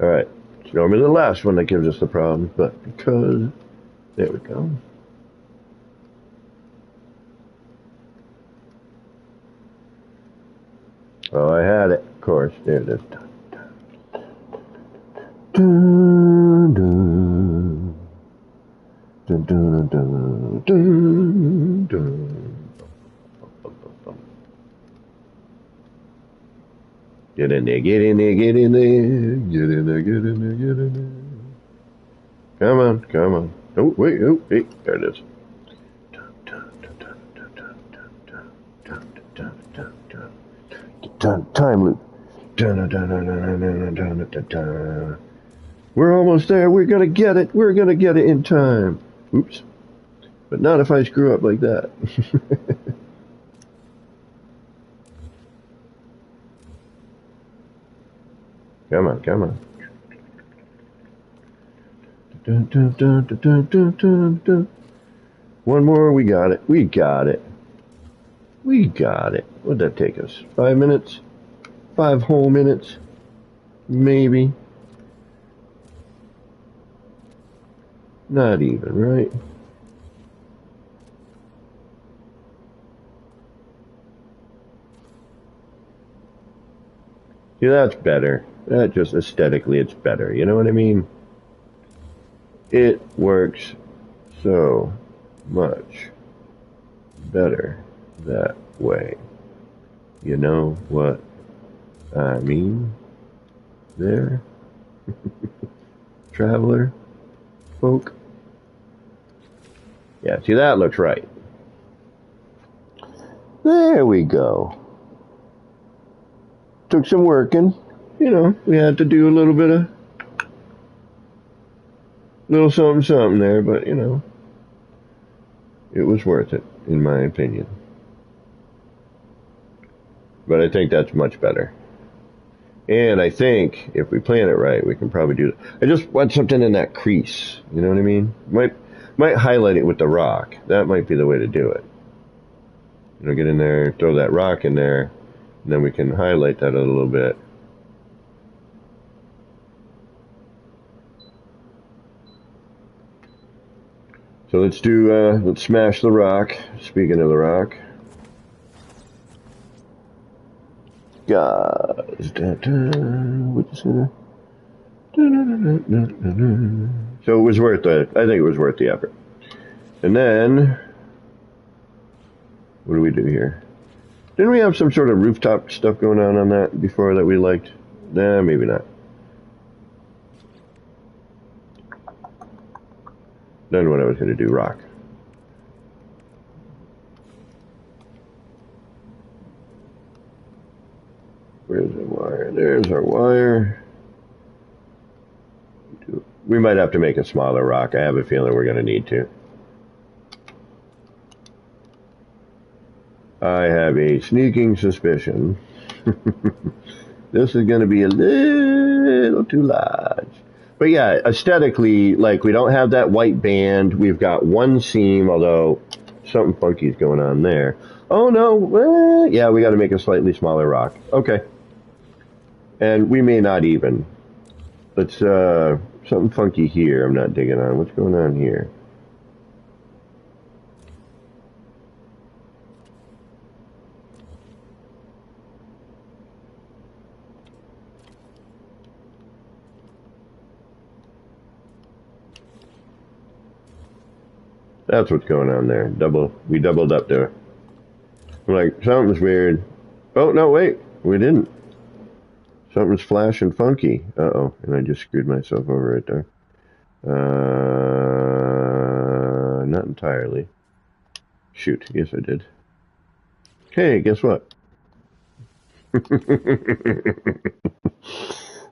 Alright, it's normally the last one that gives us the problem, but because... There we go. Oh, I had it, of course. There it is. Dun, dun. Dun, dun, dun, dun, dun. Get in there, get in there, get in there, get in there, get in there, get in there. Come on, come on. Oh, wait, oh, hey, there it is. Time loop. We're almost there. We're gonna get it. We're gonna get it in time. Oops. But not if I screw up like that. Come on, come on. Dun, dun, dun, dun, dun, dun, dun. One more, we got it. We got it. We got it. What'd that take us? 5 minutes? 5 whole minutes? Maybe. Not even, right? See, that's better. That just aesthetically, it's better. You know what I mean? It works so much better that way. You know what I mean? There? Traveler? Folk? Yeah, see, that looks right. There we go. Took some working. You know, we had to do a little bit of... little something something there, but, you know, it was worth it, in my opinion. But I think that's much better. And I think, if we plan it right, we can probably do it. I just want something in that crease, you know what I mean? Might highlight it with the rock. That might be the way to do it. You know, get in there, throw that rock in there, and then we can highlight that a little bit. So let's smash the rock. Speaking of the rock. Guys. So it was worth it. I think it was worth the effort. And then, what do we do here? Didn't we have some sort of rooftop stuff going on that before that we liked? Nah, maybe not. Then what I was going to do, rock. Where's the wire? There's our wire. We might have to make a smaller rock. I have a feeling we're going to need to. I have a sneaking suspicion this is going to be a little too large. But yeah, aesthetically, like, we don't have that white band. We've got one seam, although something funky is going on there. Oh, no. Yeah, we got to make a slightly smaller rock. Okay. And we may not even. Let's, something funky here I'm not digging on. What's going on here? That's what's going on there. We doubled up there. I'm like, something's weird. Oh, no, wait. We didn't. Something's flashing funky. Uh-oh. And I just screwed myself over right there. Not entirely. Shoot. Yes, I did. Hey, guess what?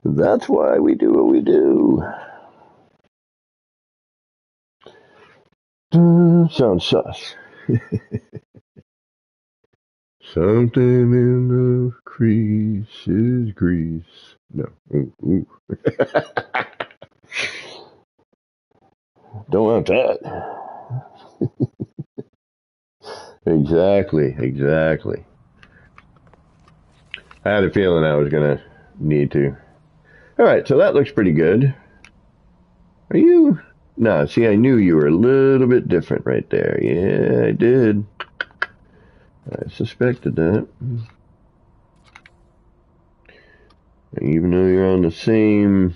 That's why we do what we do. Sounds sus. Something in the crease is grease. No. Ooh. Don't want that. Exactly. I had a feeling I was going to need to. All right, so that looks pretty good. Are you? No, see, I knew you were a little bit different right there. Yeah, I did. I suspected that. Even though you're on the same...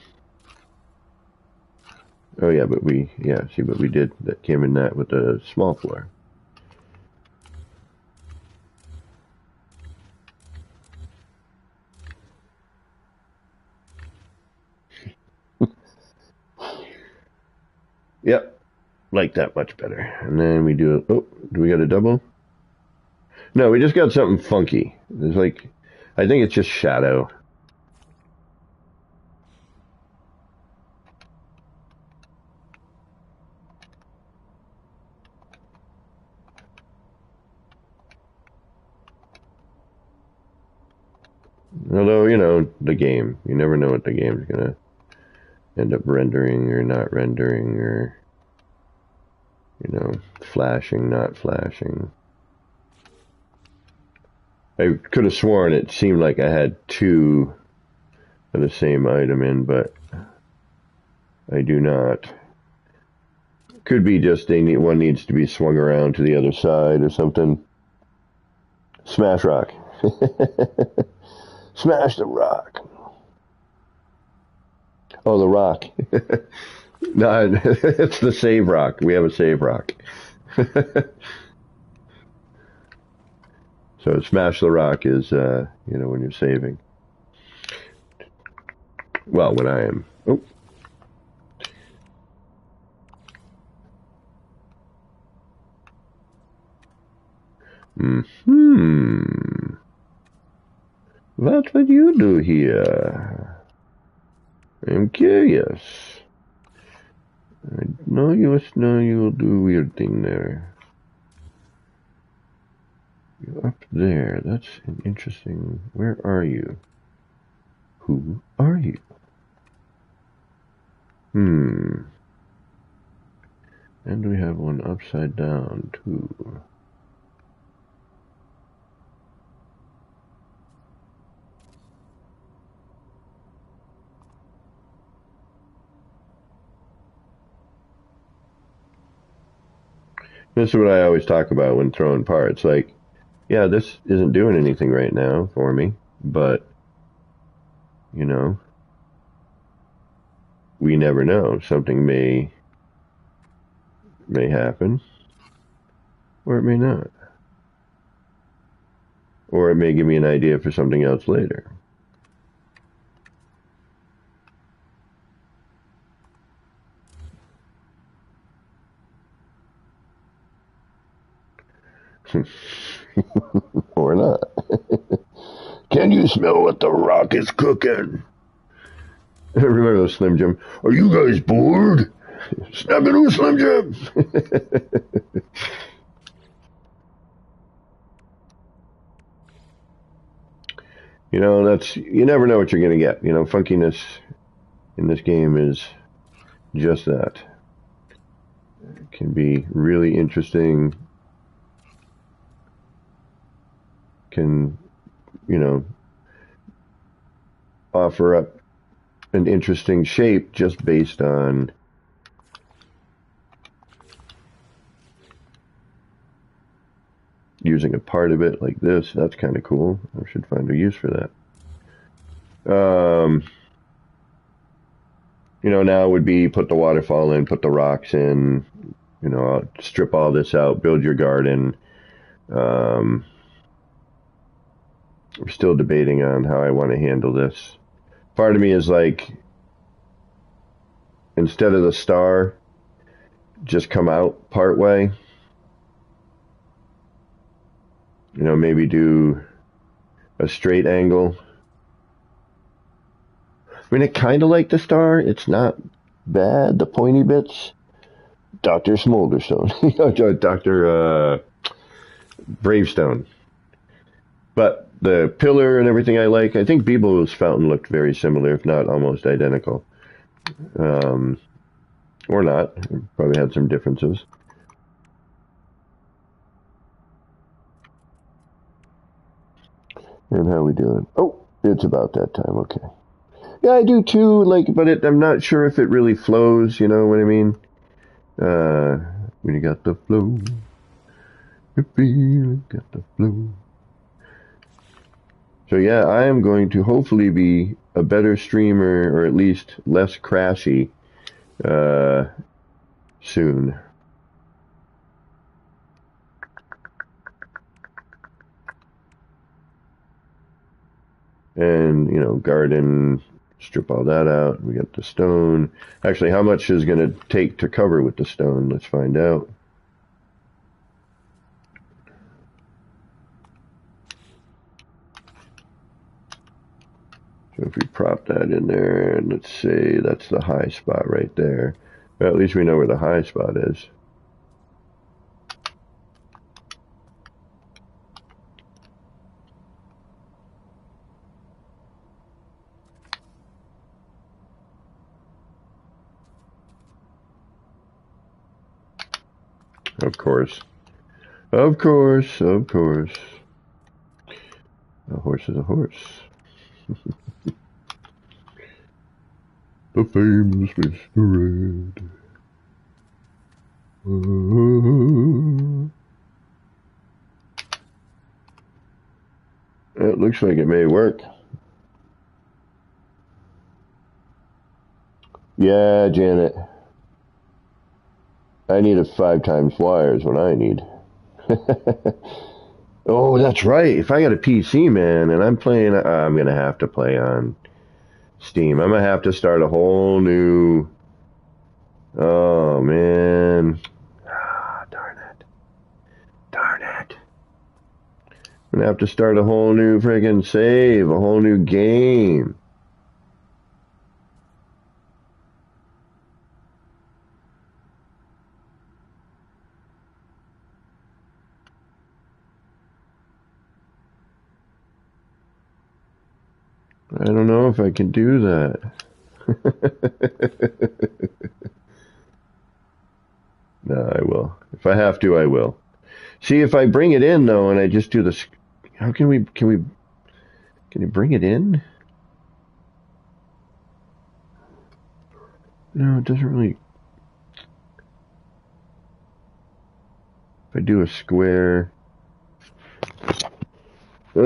Oh, yeah, but we did. That came in that with the small floor. Yep, like that much better. And then we do... Oh, do we got a double? No, we just got something funky. It's like... I think it's just shadow. Although, you know, the game. You never know what the game's gonna end up rendering or not rendering, or, you know, flashing, not flashing. I could have sworn it seemed like I had two of the same item in, but I do not. Could be just one needs to be swung around to the other side or something. Smash rock. Smash the rock. Oh, the rock. No, it's the save rock. We have a save rock. So smash the rock is, you know, when you're saving. Well, when I am. Oh. What would you do here? I'm curious. I know you will do a weird thing there. You're up there. That's an interesting... Where are you? Who are you? And we have one upside down, too. This is what I always talk about when throwing parts. Like, yeah, this isn't doing anything right now for me, but, you know, we never know. Something may happen, or it may not. Or it may give me an idea for something else later. Or not. Can you smell what the Rock is cooking? Remember those Slim Jim? Are you guys bored? Snap into a Slim Jim! You know, you never know what you're going to get. You know, funkiness in this game is just that. It can be really interesting. Can, you know, offer up an interesting shape just based on using a part of it like this. That's kind of cool. I should find a use for that. You know, now would be put the waterfall in, put the rocks in, you know, strip all this out, build your garden. I'm still debating on how I want to handle this. Part of me is like, instead of the star, just come out part way. You know, maybe do a straight angle. I mean, it kind of like the star. It's not bad, the pointy bits. Dr. Smolderstone. Dr. Bravestone. But the pillar and everything I like. I think Beeble's fountain looked very similar, if not almost identical. Or not. Probably had some differences. And how we doing? Oh, it's about that time. Okay. Yeah, I do too. Like, but I'm not sure if it really flows. You know what I mean? When you got the flow, you feel got the flow. So yeah, I am going to hopefully be a better streamer, or at least less crashy, soon. And, you know, garden, strip all that out. We got the stone. Actually, how much is going to take to cover with the stone? Let's find out. So if we prop that in there, and let's say that's the high spot right there. Well, at least we know where the high spot is. Of course. Of course, of course. A horse is a horse. The famous Mr. Red. It looks like it may work. Yeah, Janet. I need a 5 times wires when I need. Oh, that's right. If I got a PC, man, and I'm playing, I'm going to have to play on Steam. I'm going to have to start a whole new... Oh, man. Ah, darn it. Darn it. I'm going to have to start a whole new friggin' save, a whole new game. I don't know if I can do that. No, I will. If I have to, I will. See, if I bring it in, though, and I just do this... How can you bring it in? No, it doesn't really... If I do a square, this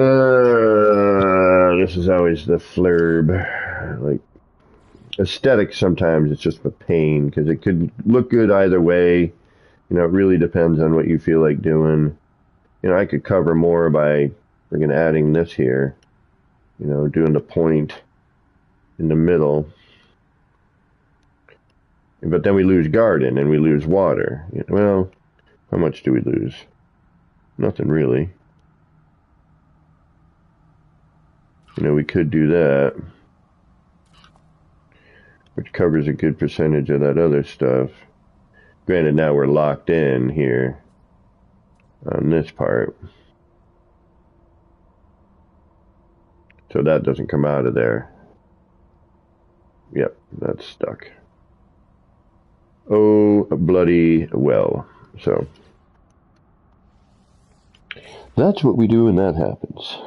is always the flurb. Like, aesthetics sometimes it's just a pain because it could look good either way. You know, it really depends on what you feel like doing. You know, I could cover more by friggin' adding this here. You know, doing the point in the middle. But then we lose garden and we lose water. Well, how much do we lose? Nothing really. You know, we could do that, which covers a good percentage of that other stuff. Granted, now we're locked in here on this part. So that doesn't come out of there. Yep, that's stuck. Oh, bloody well. So that's what we do when that happens.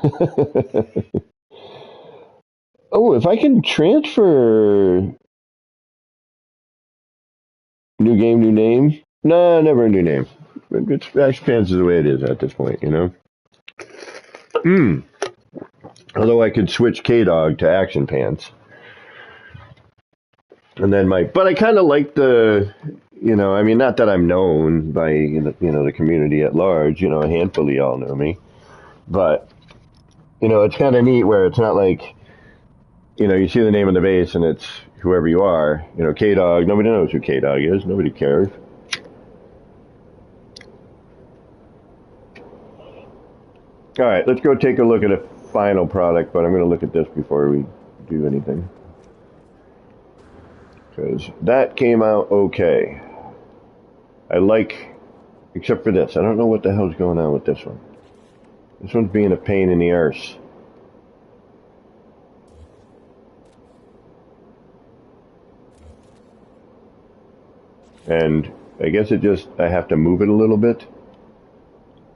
Oh, if I can transfer new game, new name. No, never a new name. It's Action Pants is the way it is at this point, you know. Although I could switch K-Dog to Action Pants. And then but I kind of like the, you know, I mean, not that I'm known by, you know, the community at large, you know, a handful of y'all know me. But, you know, it's kind of neat where it's not like, you know, you see the name of the base and it's whoever you are. You know, K-Dog, nobody knows who K-Dog is. Nobody cares. All right, let's go take a look at a final product, but I'm going to look at this before we do anything. Because that came out okay. I like, except for this. I don't know what the hell's going on with this one. This one's being a pain in the arse. And I guess I have to move it a little bit.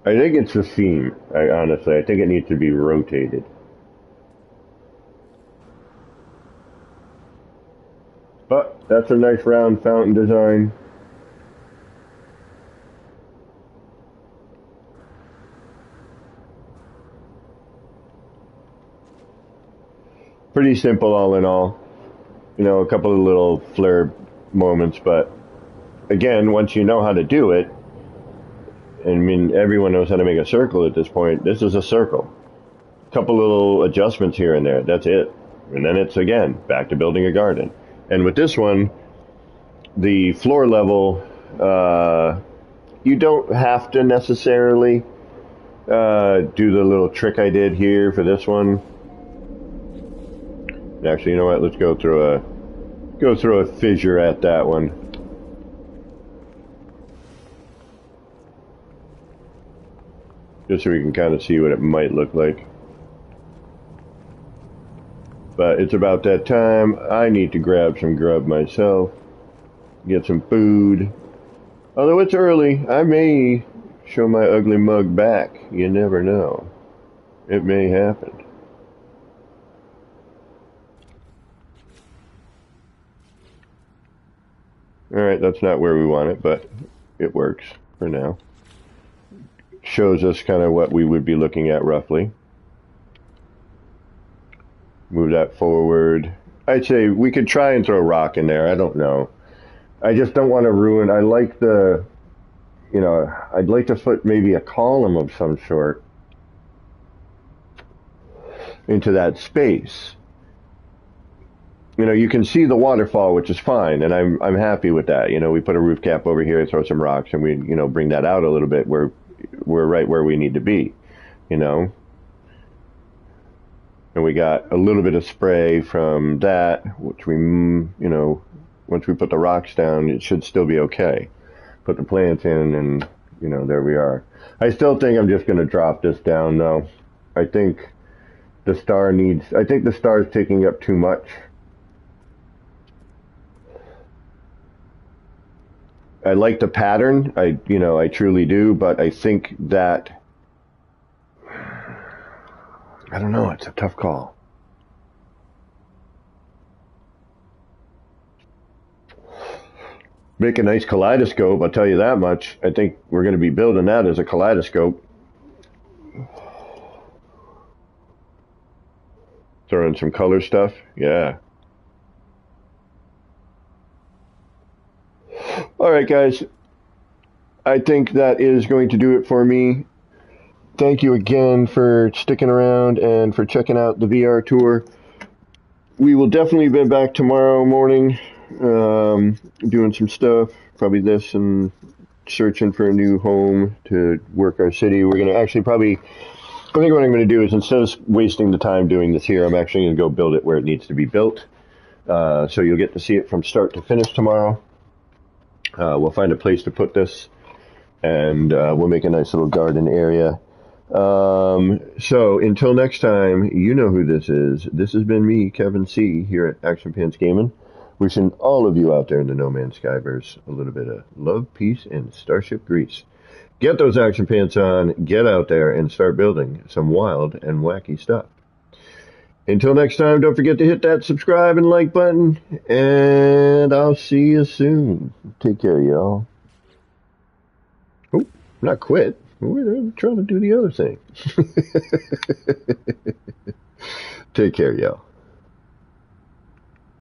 I think it's the seam, honestly. I think it needs to be rotated. But that's a nice round fountain design. Pretty simple all in all. You know, a couple of little flair moments, but again, once you know how to do it, I mean, everyone knows how to make a circle at this point. This is a circle. A couple little adjustments here and there. That's it. And then it's, again, back to building a garden. And with this one, the floor level, you don't have to necessarily do the little trick I did here for this one. Actually, you know what? Let's go through a fissure at that one. Just so we can kind of see what it might look like. But it's about that time. I need to grab some grub myself. Get some food. Although it's early, I may show my ugly mug back. You never know. It may happen. Alright, that's not where we want it, but it works for now. Shows us kind of what we would be looking at roughly. Move that forward. I'd say we could try and throw a rock in there. I don't know. I just don't want to ruin. I like the, you know, I'd like to put maybe a column of some sort into that space. You know, you can see the waterfall, which is fine, and I'm happy with that. You know, we put a roof cap over here, throw some rocks, and we, you know, bring that out a little bit. We're right where we need to be, you know. And we got a little bit of spray from that, which we, you know, once we put the rocks down, it should still be okay. Put the plants in, and, you know, there we are. I still think I'm just going to drop this down, though. I think the star's taking up too much. I like the pattern, I truly do, but I think that, I don't know, it's a tough call. Make a nice kaleidoscope, I'll tell you that much. I think we're going to be building that as a kaleidoscope. Throw in some color stuff. Yeah. All right, guys. I think that is going to do it for me. Thank you again for sticking around and for checking out the VR tour. We will definitely be back tomorrow morning, doing some stuff. Probably this and searching for a new home to work our city. We're going to actually probably... I think what I'm going to do is, instead of wasting the time doing this here, I'm actually going to go build it where it needs to be built. So you'll get to see it from start to finish tomorrow. We'll find a place to put this, and we'll make a nice little garden area. So until next time, you know who this is. This has been me, Kevin C., here at Action Pants Gaming, wishing all of you out there in the No Man's Skyverse a little bit of love, peace, and Starship grease. Get those action pants on, get out there, and start building some wild and wacky stuff. Until next time, don't forget to hit that subscribe and like button, and I'll see you soon. Take care, y'all. Oh, not quit. We're trying to do the other thing. Take care, y'all.